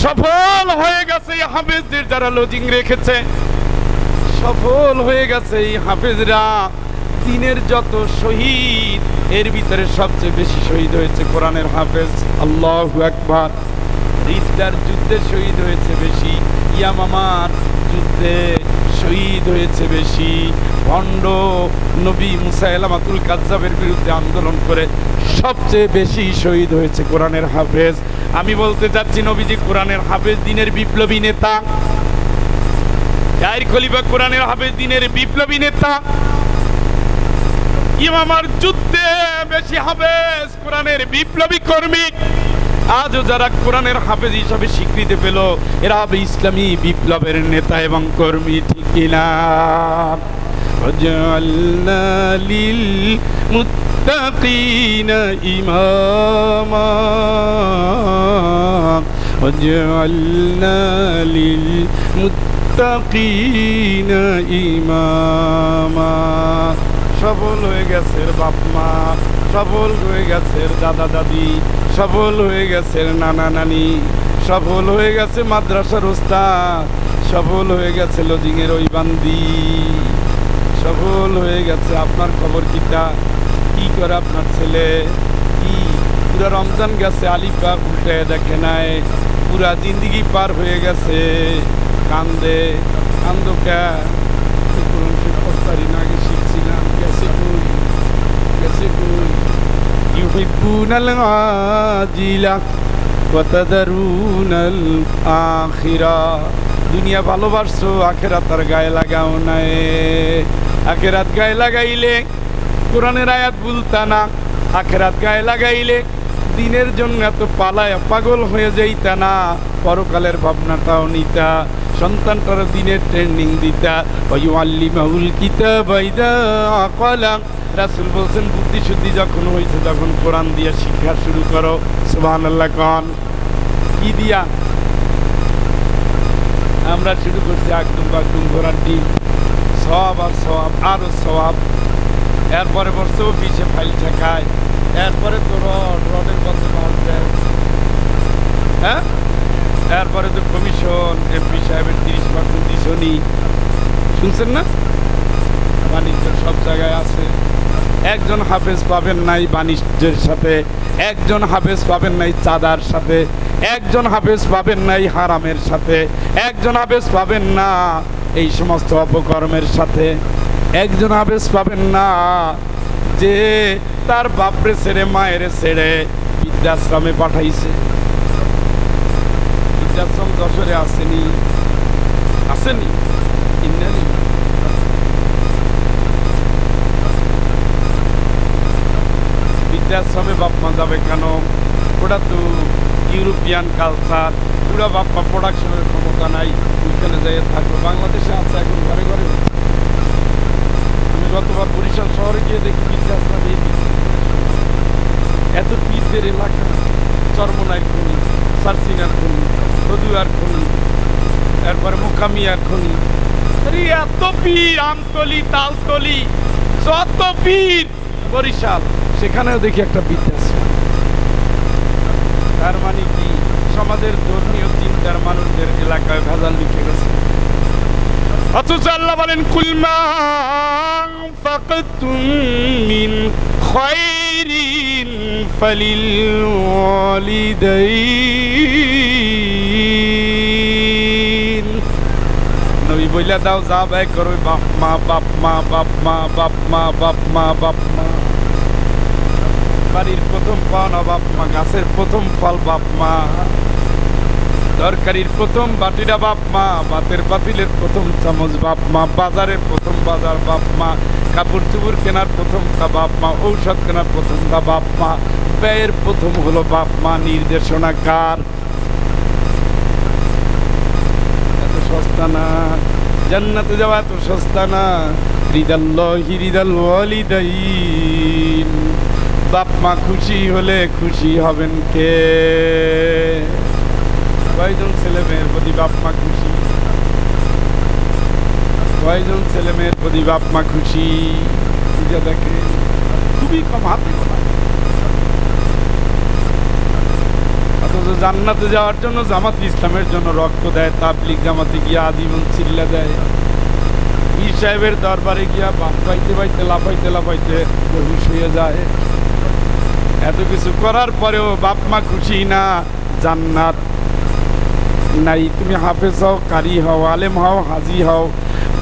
সফল হয়ে গেছে এই হাফেজদের যারা লজিং রেখেছে, সফল হয়ে গেছে এই হাফেজরা। দিনের যত শহীদ এর ভিতরে সবচেয়ে বেশি শহীদ হয়েছে কোরআনের হাফেজ। আল্লাহু আকবার। রিদ্দার যুদ্ধে শহীদ হয়েছে বেশি, ইয়ামামার যুদ্ধে শহীদ হয়েছে বেশি, ভণ্ড নবী মুসাইলামাতুল কাজ্জাবের বিরুদ্ধে আন্দোলন করে সবচেয়ে বেশি শহীদ হয়েছে কোরআনের হাফেজ। আমি বলতে চাচ্ছি নবীজি কোরআনের হাফেজ, দিনের বিপ্লবী নেতা। গায়ের খলিফা কোরআনের হাফেজ, দিনের বিপ্লবী নেতা। ইমামার যুদ্ধে বেশি হাফেজ, কোরআনের বিপ্লবী কর্মী। আজও যারা কোরআনের হাফেজ হিসাবে স্বীকৃতি পেল, এরা হবে ইসলামী বিপ্লবের নেতা এবং কর্মী, ঠিক কিনা? ওয়াজআলনা লিল মুত্তাকিনা ইমামা, ওয়াজআলনা লিল মুত্তাকিনা ইমামা। সফল হয়ে গেছে বাপ মা, সফল হয়ে গেছে দাদা দাদি, সফল হয়ে গেছে নানা নানি, সফল হয়ে গেছে মাদ্রাসার ওস্তাদ, সফল হয়ে গেছে লজিংয়ের ওই বান্দি, সফল হয়ে গেছে। আপনার খবর কিটা? কি করে আপনার ছেলে? কি পুরা রমজান গেছে আলিফা উল্টে দেখে নাই, পুরা জিন্দিগি পার হয়ে গেছে, কান্দে কান্দোকা আগে শিখছিলাম গেছে কই, গেছে কই। ইউহিব্বুনাল আজিলা ওয়া তাদারুনাল আখিরা। দুনিয়া ভালোবাসছো, আখিরাত আর গায়ে লাগাও নাই। আখিরাত গায়ে লাগাইলে কোরআনের আয়াত ভুলতা না, আখিরাত গায়ে লাগাইলে দিনের জন্য এত পালায় পাগল হয়ে যাইতা না, পরকালের ভাবনাটাও নিতা, সন্তানটার দিনের ট্রেনিং দিতা। ওয়ায়ুআল্লিমাহুল কিতাবা ইযা আকালা। রাসূল বলছেন বুদ্ধি শুদ্ধি যখন হয়েছে তখন কোরআন দিয়ে শিক্ষা শুরু করো। সুবহানাল্লাহ। কোন কি দিয়া? আমরা শুরু করছি একদম বাকদুম ঘোরার ডিম, সওয়াব আর সওয়াব আরো সওয়াব। এরপরে বসছে অফিসে ফাইল ঠেকায়, এরপরে তো রডের কত মারবে, হ্যাঁ, এরপরে তো কমিশন, এমপি সাহেবের 30% দিশনি। শুনছেন না? বাণিজ্যের সব জায়গায় আছে। একজন হাফেজ পাবেন নাই বাণিজ্যের সাথে, একজন হাফেজ পাবেন নাই চাঁদার সাথে, একজন হাফেজ পাবেন নাই হারামের সাথে, একজন হাফেজ পাবেন না এই সমস্ত অপকর্মের সাথে, একজন হাফেজ পাবেন না যে তার বাপরে ছেড়ে মায়ের ছেড়ে বৃদ্ধাশ্রমে পাঠাইছে। বৃদ্ধাশ্রম যশোরে আসেনি, আসেনি? বৃদ্ধাশ্রমে বাপ মা যাবে কেন? ওটা তো ইউরোপিয়ান কালচার, পুরা বাপ্পা প্রোডাকশনের ক্ষমতা নাই, ওইখানে যাই থাকবে। বাংলাদেশে আছে এখন ঘরে ঘরে। আমি গতবার বরিশাল শহরে গিয়ে দেখি বিদ্যাশ্রম এত পীরদের এলাকা, চরমনাইর খনি, সারসিনার খনি, নদুয়ার খনি, তারপরে মোকামিয়ার খনি, এত পীর, আমতলি, তালতলি, যত পীর বরিশাল, সেখানেও দেখি একটা বিদ্যাশ্রম। তার মানে কি, সমাজের ধর্মীয় চিন্তার মানুষদের এলাকায় ভেজাল লিখে গেছে। অথচ আল্লাহ বলেন কুল মা আনফাকতুম মিন খায়রিন ফালিল ওয়ালিদাইন। নবী বইলা দাও, যা ব্যয় করো বাপ মা, বাপ মা, বাপ মা, বাপ মা, বাপ মা, বাপ মা। বাড়ির প্রথম পাওনা বাপ মা, গাছের প্রথম ফল বাপ মা, তরকারির প্রথম বাটিটা বাপ মা, ভাতের পাতিলের প্রথম চামচ বাপ মা, বাজারের প্রথম বাজার বাপ মা, কাপড় চুপড় কেনার প্রথমটা বাপ মা, ঔষধ কেনার প্রথমটা বাপ মা, ব্যয়ের প্রথম হলো বাপ মা। নির্দেশনা কার? এত সস্তা না, জান্নাতে যাওয়া এত সস্তা না। রিদাল্লাহি রিদাল ওয়ালিদাইন। বাপ মা খুশি হলে খুশি হবেন কে? কয়জন ছেলে মেয়ের প্রতি বাপ মা খুশি? কয়জন ছেলে মেয়ের প্রতি বাপ মা খুশি? বুঝে দেখে খুবই কম, হাতে গোনা। অথচ জান্নাতে যাওয়ার জন্য জামাত ইসলামের জন্য রক্ত দেয়, তাবলিগ জামাতে গিয়ে আজীবন চিল্লা দেয়, পীর সাহেবের দরবারে গিয়া বাপ পাইতে পাইতে লাফাইতে লাফাইতে বেহুশ হয়ে যায়। এত কিছু করার পরেও বাপ মা খুশি না, জান্নাত নাই। তুমি হাফেজ হও, কারি হও, আলেম হও, হাজি হও,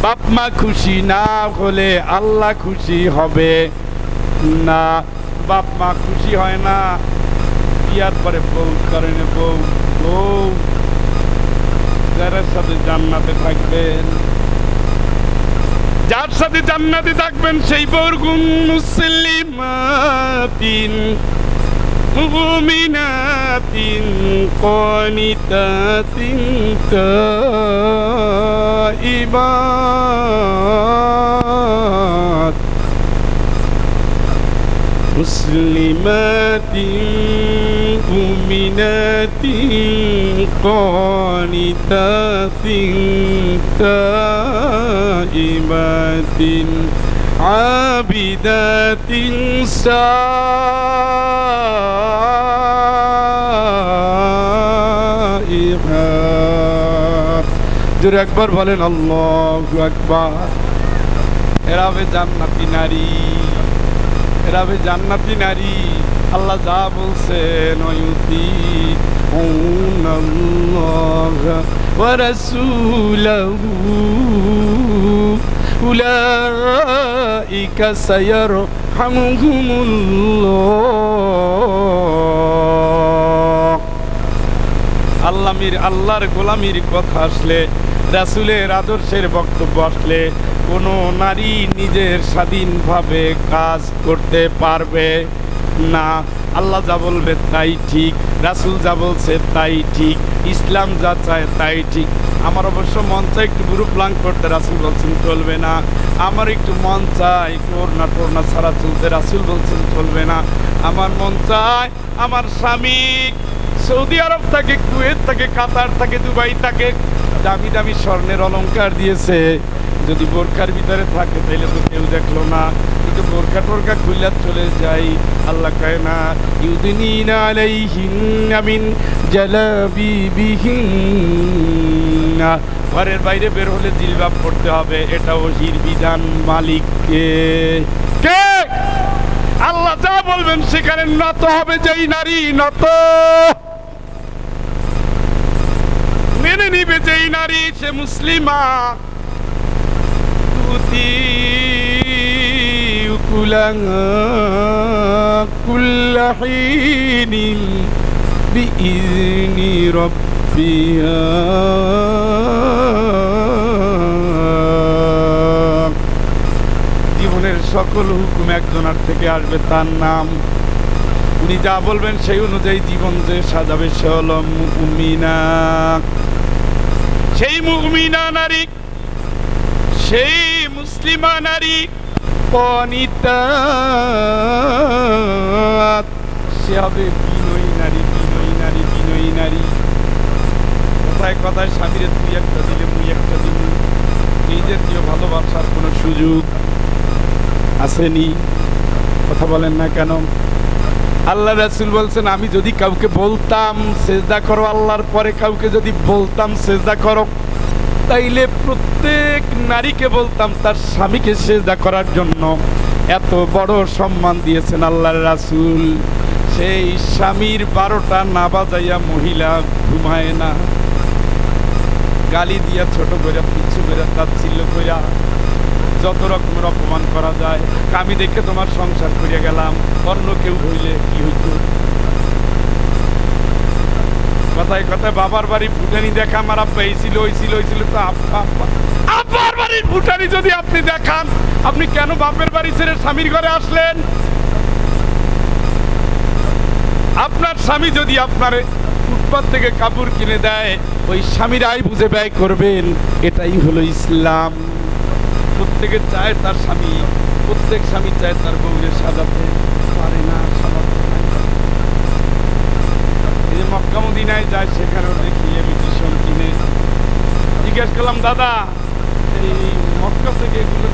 বাপ মা খুশি না হলে আল্লাহ খুশি হবে না। বাপ মা খুশি হয় না, বিয়ার পরে বউ করেন, বউ বউ যার সাথে জান্নাতে থাকবেন, যার সাথে জান্নাতে থাকবেন সেই বউর গুণ মুসলিমাতিন মুমিনাতিন কানিতাতিন তাইবাত মুসলিমাতিন মুমিনাতিন কানিতাতিন তাইবাতিন আবিদাতিন সাইহাত। জোরে একবার বলেন আল্লাহু আকবার। এরা হবে জান্নাতি নারী, এরা হবে জান্নাতি নারী। আল্লাহ যা বলছেন ইউতিউনাল্লাহা ওয়া রাসূলাহু উলাইকা সায়ারহামুহুমুল্লাহ। আল্লাহর গোলামির কথা আসলে, রাসূলের আদর্শের বক্তব্য আসলে কোনো নারী নিজের স্বাধীনভাবে কাজ করতে পারবে না। আল্লাহ যা বলবে তাই ঠিক, রাসূল যা বলছে তাই ঠিক, ইসলাম যা চায় তাই ঠিক। আমার অবশ্য মন চায় একটু গ্রুপ প্লান করতে, রাসূল বলছেন চলবে না। আমার একটু মন চায় একটু ওড়না টোড়না ছাড়া চলতে, রাসূল বলছেন চলবে না। আমার মন চায় আমার স্বামী সৌদি আরব থাকে, কুয়েত থাকে, কাতার থাকে, দুবাই থাকে, দামি দামি স্বর্ণের অলংকার দিয়েছে, যদি বোরকার ভিতরে থাকে তাহলে তো কেউ দেখলো না, কিন্তু বোরকা টোরকা খুললে চলে যাই। আল্লাহ কয় না ইউদিনিনা আলাইহিন্না মিন জালাবিবিহিন্না, ঘরের বাইরে বের হলে জিলবাব পড়তে হবে। এটা ওহির বিধান। মালিককে কে? আল্লাহ যা বলবেন সেখানে নত হবে যেই নারী, নত মেনে নিবে যেই নারী, সে মুসলিমা। কুল্লা হিনিন বিইذনি রাব্বিহা। জীবনের সকল হুকুম একজনের থেকে আসবে, তার নাম উনি যা বলবেন সেই অনুযায়ী জীবন যে সাজাবে সে হলো মুমিনা। সেই মুমিনা নারী, সেই মুসলিমা নারী পনিতা, সে হবে বিনয়ী নারী, বিনয়ী নারী, বিনয়ী নারী। কথায় কথায় স্বামীরে তুই একটা দিলে মুই একটা দিল, এই জাতীয় ভালোবাসার কোনো সুযোগ আসেনি। কথা বলেন না কেন? আল্লাহ রাসূল বলছেন, আমি যদি কাউকে বলতাম সেজদা করো আল্লাহর পরে, কাউকে যদি বলতাম সেজদা করো, তাইলে প্রত্যেক নারীকে বলতাম তার স্বামীকে সেজদা করার জন্য। এত বড় সম্মান দিয়েছেন আল্লাহর রাসূল। সেই স্বামীর 12টা না বাজাইয়া মহিলা ঘুমায় না, গালি দিয়া, ছোট করে, পিছু করে, তাচ্ছিল্য কইরা, যত রকমের অপমান করা যায়। আমি দেখে তোমার সংসার করিয়া গেলাম, অন্য কেউ হইলে কি হইত? কথায় কথায় বাবার বাড়ি ভুটানি দেখা, আমার আব্বা এই ছিল, ওই ছিল, ওই ছিল। তো আব্বার বাড়ির ভুটানি যদি আপনি দেখান, আপনি কেন বাপের বাড়ি ছেড়ে স্বামীর ঘরে আসলেন? আপনার স্বামী যদি আপনার ফুটপাত থেকে কাপড় কিনে দেয়, ওই স্বামীর আয় বুঝে ব্যয় করবেন। এটাই হলো ইসলাম। প্রত্যেকে চায় তার স্বামী, প্রত্যেক স্বামী চায় তার বউরে সাজাতে পারে না, সাজাতে পারে না। এই যে মক্কা মদিনায় যায়, সেখানেও দেখি ইমিটেশন কিনে। জিজ্ঞেস করলাম, দাদা এই মক্কা থেকে এগুলো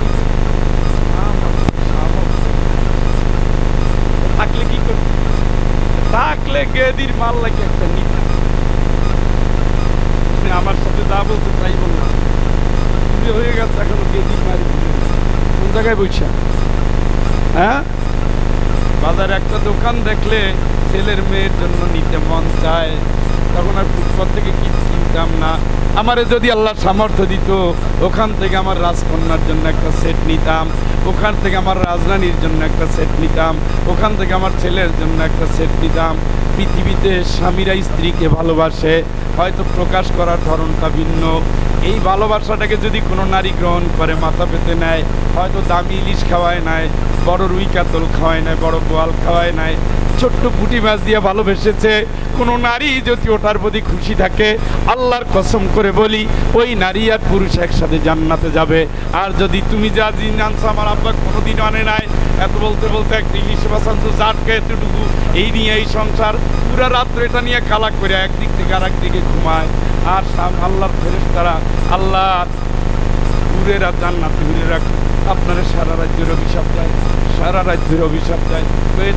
থাকলে কি করবে? থাকলে গেদির মাল লাগে একটা নিতে। আমার সাথে যা বলতে তাই বললাম, হয়ে গেছে এখনো গেদির মারি। কোন জায়গায় বইছা? হ্যাঁ, বাজারে একটা দোকান দেখলে ছেলের মেয়ের জন্য নিতে মন চায়, তখন আর ফুটপাত থেকে কিনতাম না। আমারে যদি আল্লাহ সামর্থ্য দিত, ওখান থেকে আমার রাজকন্যার জন্য একটা সেট নিতাম, ওখান থেকে আমার রাজরানীর জন্য একটা সেট নিতাম, ওখান থেকে আমার ছেলের জন্য একটা সেট নিতাম। পৃথিবীতে স্বামীরা স্ত্রীকে ভালোবাসে, হয়তো প্রকাশ করার ধরনটা ভিন্ন। এই ভালোবাসাটাকে যদি কোনো নারী গ্রহণ করে, মাথা পেতে নেয়, হয়তো দামি ইলিশ খাওয়ায় নাই, বড় রুই কাতল খাওয়ায় নাই, বড় গোয়াল খাওয়ায় নাই, ছোট্ট পুঁটি মাছ দিয়ে ভালোবেসেছে, কোনো নারী যদি ওটার প্রতি খুশি থাকে, আল্লাহর কসম করে বলি, ওই নারী আর পুরুষ একসাথে জান্নাতে যাবে। আর যদি তুমি যা দিন আনছো, আমার আব্বা কোনোদিন আনে নাই, এত বলতে বলতে একটা ইলিশ মাছ আনছো, জাটকে এতটুকু, এই নিয়ে এই সংসার, পুরা রাত্রে এটা নিয়ে কালা করে একদিক থেকে আর একদিকে ঘুমায়। আর আল্লাহর ফেরেশতারা, আল্লাহ হুরেরা জান্নাতে হুরে রাখে, আপনারা সারা রাজ্যের অভিশাপ দেয়, সারা রাজ্যের অভিশাপ দেয়।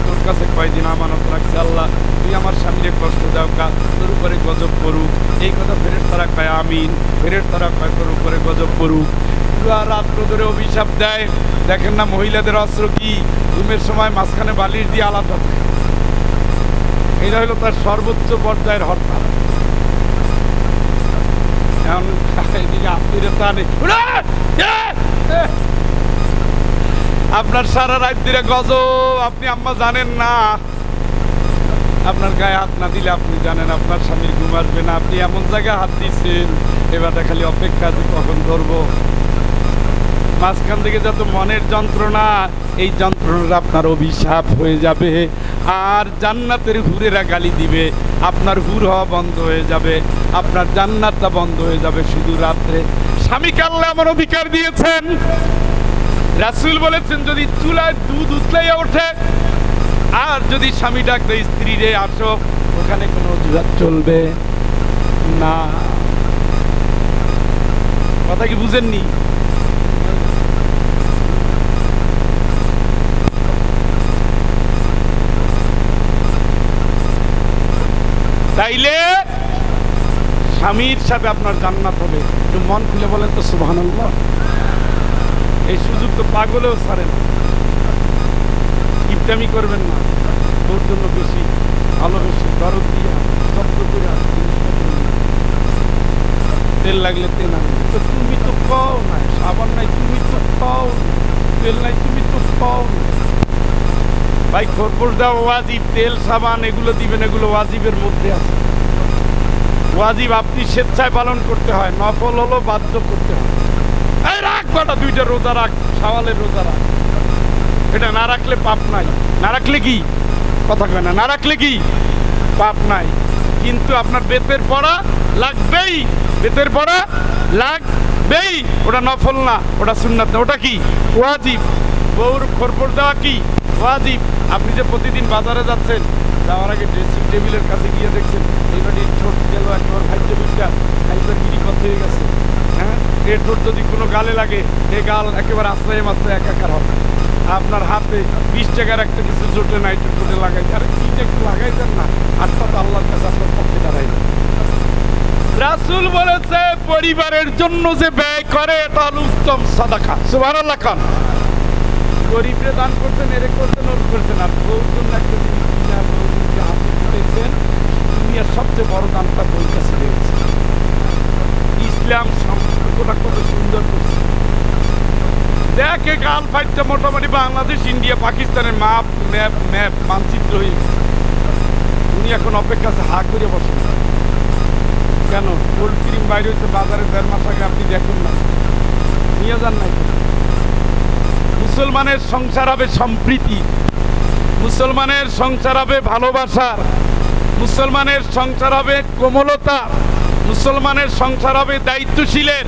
তোর কাছে কয়দিন আমানত রাখছে, আল্লাহ তুই আমার স্বামীরে কষ্ট দাও, তোর উপরে গজব পড়ুক। এই কথা ফেরেশতারা কয় আমিন, ফেরেশতারা কয় তোর উপরে গজব পড়ুক। পুরা রাত্র ধরে অভিশাপ দেয়। দেখেন না মহিলাদের অস্ত্র কি? ঘুমের সময় মাঝখানে বালিশ দিয়ে আলাদা, এটা হলো তার সর্বোচ্চ পর্যায়ের হরতাল। আপনার সারা রাত ধরে গজব, আপনি আম্মা জানেন না। আপনার গায়ে হাত না দিলে আপনি জানেন আপনার স্বামীর ঘুম আসবে না। আপনি এমন জায়গায় হাত দিচ্ছেন, এবারটা খালি অপেক্ষা যে কখন ধরবো। মাঝখান থেকে যত মনের যন্ত্রণা, এই যন্ত্রণাটা আপনার অভিশাপ হয়ে যাবে। আর জান্নাতের হুরেরা গালি দিবে, আপনার হুর হওয়া বন্ধ হয়ে যাবে, আপনার জান্নাতটা বন্ধ হয়ে যাবে শুধু রাত্রে। স্বামীকে আল্লাহ এমন অধিকার দিয়েছেন, রাসূল বলেছেন যদি চুলায় দুধ উতলাইয়া ওঠে, আর যদি স্বামী ডাক দেয় স্ত্রী রে আসো, ওখানে কোনো অজুহাত চলবে না। কথা কি বুঝেননি? তাইলে স্বামীর সাথে আপনার জান্নাত হবে। একটু মন খুলে বলেন তো সুবহানাল্লাহ। এই সুযোগ তো পাগলেও ছাড়েন। কিপটামি করবেন না, তোর জন্য বেশি ভালোবেসে দরদ দিয়া যত্ন করে তেল লাগলে তেল আনবে। তো তুমি তো খাও না, সাবান নাই তুমি তো খাও, তেল নাই তুমি তো খাও। ভাই খরপোশ দাও ওয়াজিব, তেল সাবান এগুলো দিবেন, এগুলো ওয়াজিবের মধ্যে আছে। ওয়াজিব আপনি স্বেচ্ছায় পালন করতে হয়, নফল হলো বাধ্য করতে হয়। এই রাখ বাটা, 2টা রোজা রাখ, শাওয়ালের রোজা রাখ। এটা না রাখলে পাপ নাই। না রাখলে কি কথা কয় না, না রাখলে কি পাপ নাই, কিন্তু আপনার বেতের পড়া লাগবেই, বেতের পড়া লাগবেই। ওটা নফল না, ওটা সুন্নাত না, ওটা কি ওয়াজিব। বউর খরপর দেওয়া কি ওয়াজিব। আপনি যে প্রতিদিন বাজারে যাচ্ছেন, যাওয়ার আগে ড্রেসিং টেবিলের কাছে গিয়ে দেখছেন এইবারে ঠোঁট গেল একবার খাদ্য বিদ্যা খাইবার গিরি কত হয়ে গেছে, হ্যাঁ, এর ঠোঁট যদি কোনো গালে লাগে এ গাল একেবারে আশ্রয় মাত্রায় একাকার হবে। আপনার হাতে 20 টাকার একটা কিছু জোটে না, একটু ঠোঁটে লাগাই, আরে কি একটু লাগাইছেন না, আটটা তো আল্লাহর কাছে আপনার পক্ষে দাঁড়াই না। রাসূল বলেছে পরিবারের জন্য যে ব্যয় করে এটা হলো উত্তম সাদাকা। সুবহানাল্লাহ খান। গরিবরে দান করতেন, এরে করতেন, ওর করতেন, আর বউর জন্য একটা জিনিস কিনে বউকে হাতে দিতেছেন, দুনিয়ার সবচেয়ে বড় দানটা বউর কাছে দিয়েছে। ইসলাম সম্পর্কটা কত সুন্দর করছে। দেখে গাল ফাইটটা মোটামুটি বাংলাদেশ, ইন্ডিয়া, পাকিস্তানের মাপ ম্যাপ মানচিত্র হয়ে গেছে। উনি এখন অপেক্ষা আছে হা করে বসে। কেন? কোল্ড ক্রিম বাইরে হচ্ছে বাজারে 1.5 মাস আগে, আপনি দেখুন না, নিয়ে যান নাই। মুসলমানের সংসার হবে সম্প্রীতি, মুসলমানের সংসার হবে ভালোবাসার, মুসলমানের সংসার হবে কোমলতা, মুসলমানের সংসার হবে দায়িত্বশীলের,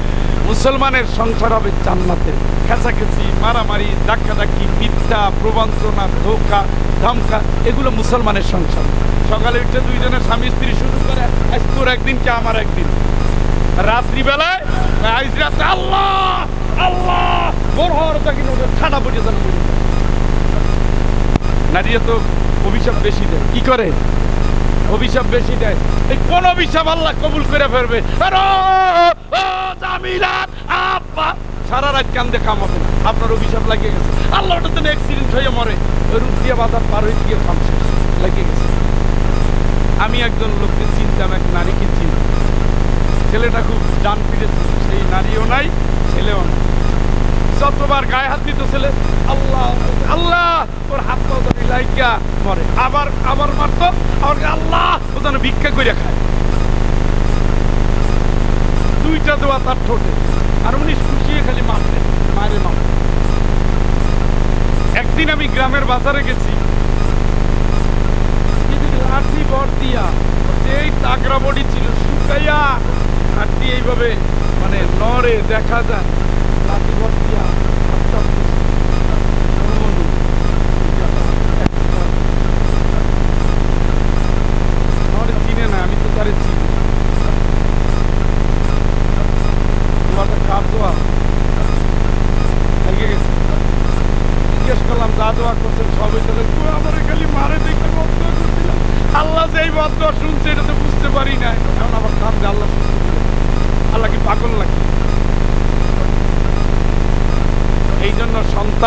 মুসলমানের সংসার হবে জান্নাতের। খেঁচাখেঁচি, মারামারি, ধাক্কাধাক্কি, মিথ্যা, প্রবঞ্চনা, ধোঁকা, ধমকা, এগুলো মুসলমানের সংসার। সকালে উঠে দুইজনের স্বামী স্ত্রী শুরু করে, আজ তোর একদিন কে আমার একদিন। রাত্রিবেলায় আজ রাতে আল্লাহ আল্লাহ ভোর হওয়ার কিন্তু ঠান্ডা পড়ে যান। নারীরা তো অভিশাপ বেশি দেয়। কি করে? অভিশাপ বেশি দেয়। এই কোন অভিশাপ আল্লাহ কবুল করে ফেলবে? সারা রাত কান্দে কামাবে না, আপনার অভিশাপ লাগিয়ে গেছে। আল্লাহ ওটা তো অ্যাক্সিডেন্ট হয়ে মরে, রুট দিয়ে বাজার পার হয়ে গিয়ে কাম শেষ, লাগিয়ে গেছে। আমি একজন লোককে চিনতাম, এক নারীকে চিনি, ছেলেটা খুব ডান ফিরেছে, সেই নারীও নাই ছেলেও নাই। যতবার গায়ে হাত দিত ছেলে আল্লাহ আল্লাহ, ওর হাত পাও ধরে লাইগা মরে, আবার আবার মারতো, আবার আল্লাহ, ও যেন ভিক্ষা করে খায়। 2টা দেওয়া তার ঠোঁটে, আর উনি খুশিয়ে খালি মারতেন, মারে মার। একদিন আমি গ্রামের বাজারে গেছি, লাঠি বর দিয়া, যেই তাগড়া বডি ছিল শুকাইয়া হাঁটি এইভাবে মানে নড়ে দেখা যায়, লাঠি বর দিয়া চিনে না, আমি তো তারে চিনি। দোয়াটা কার দোয়া লেগে গেছে। জিজ্ঞেস করলাম যা দোয়া করছেন সবই চলে, আমার খালি মারে দেখে বদয়া করছিলাম। আল্লাহ যে এই বদয়া শুনছে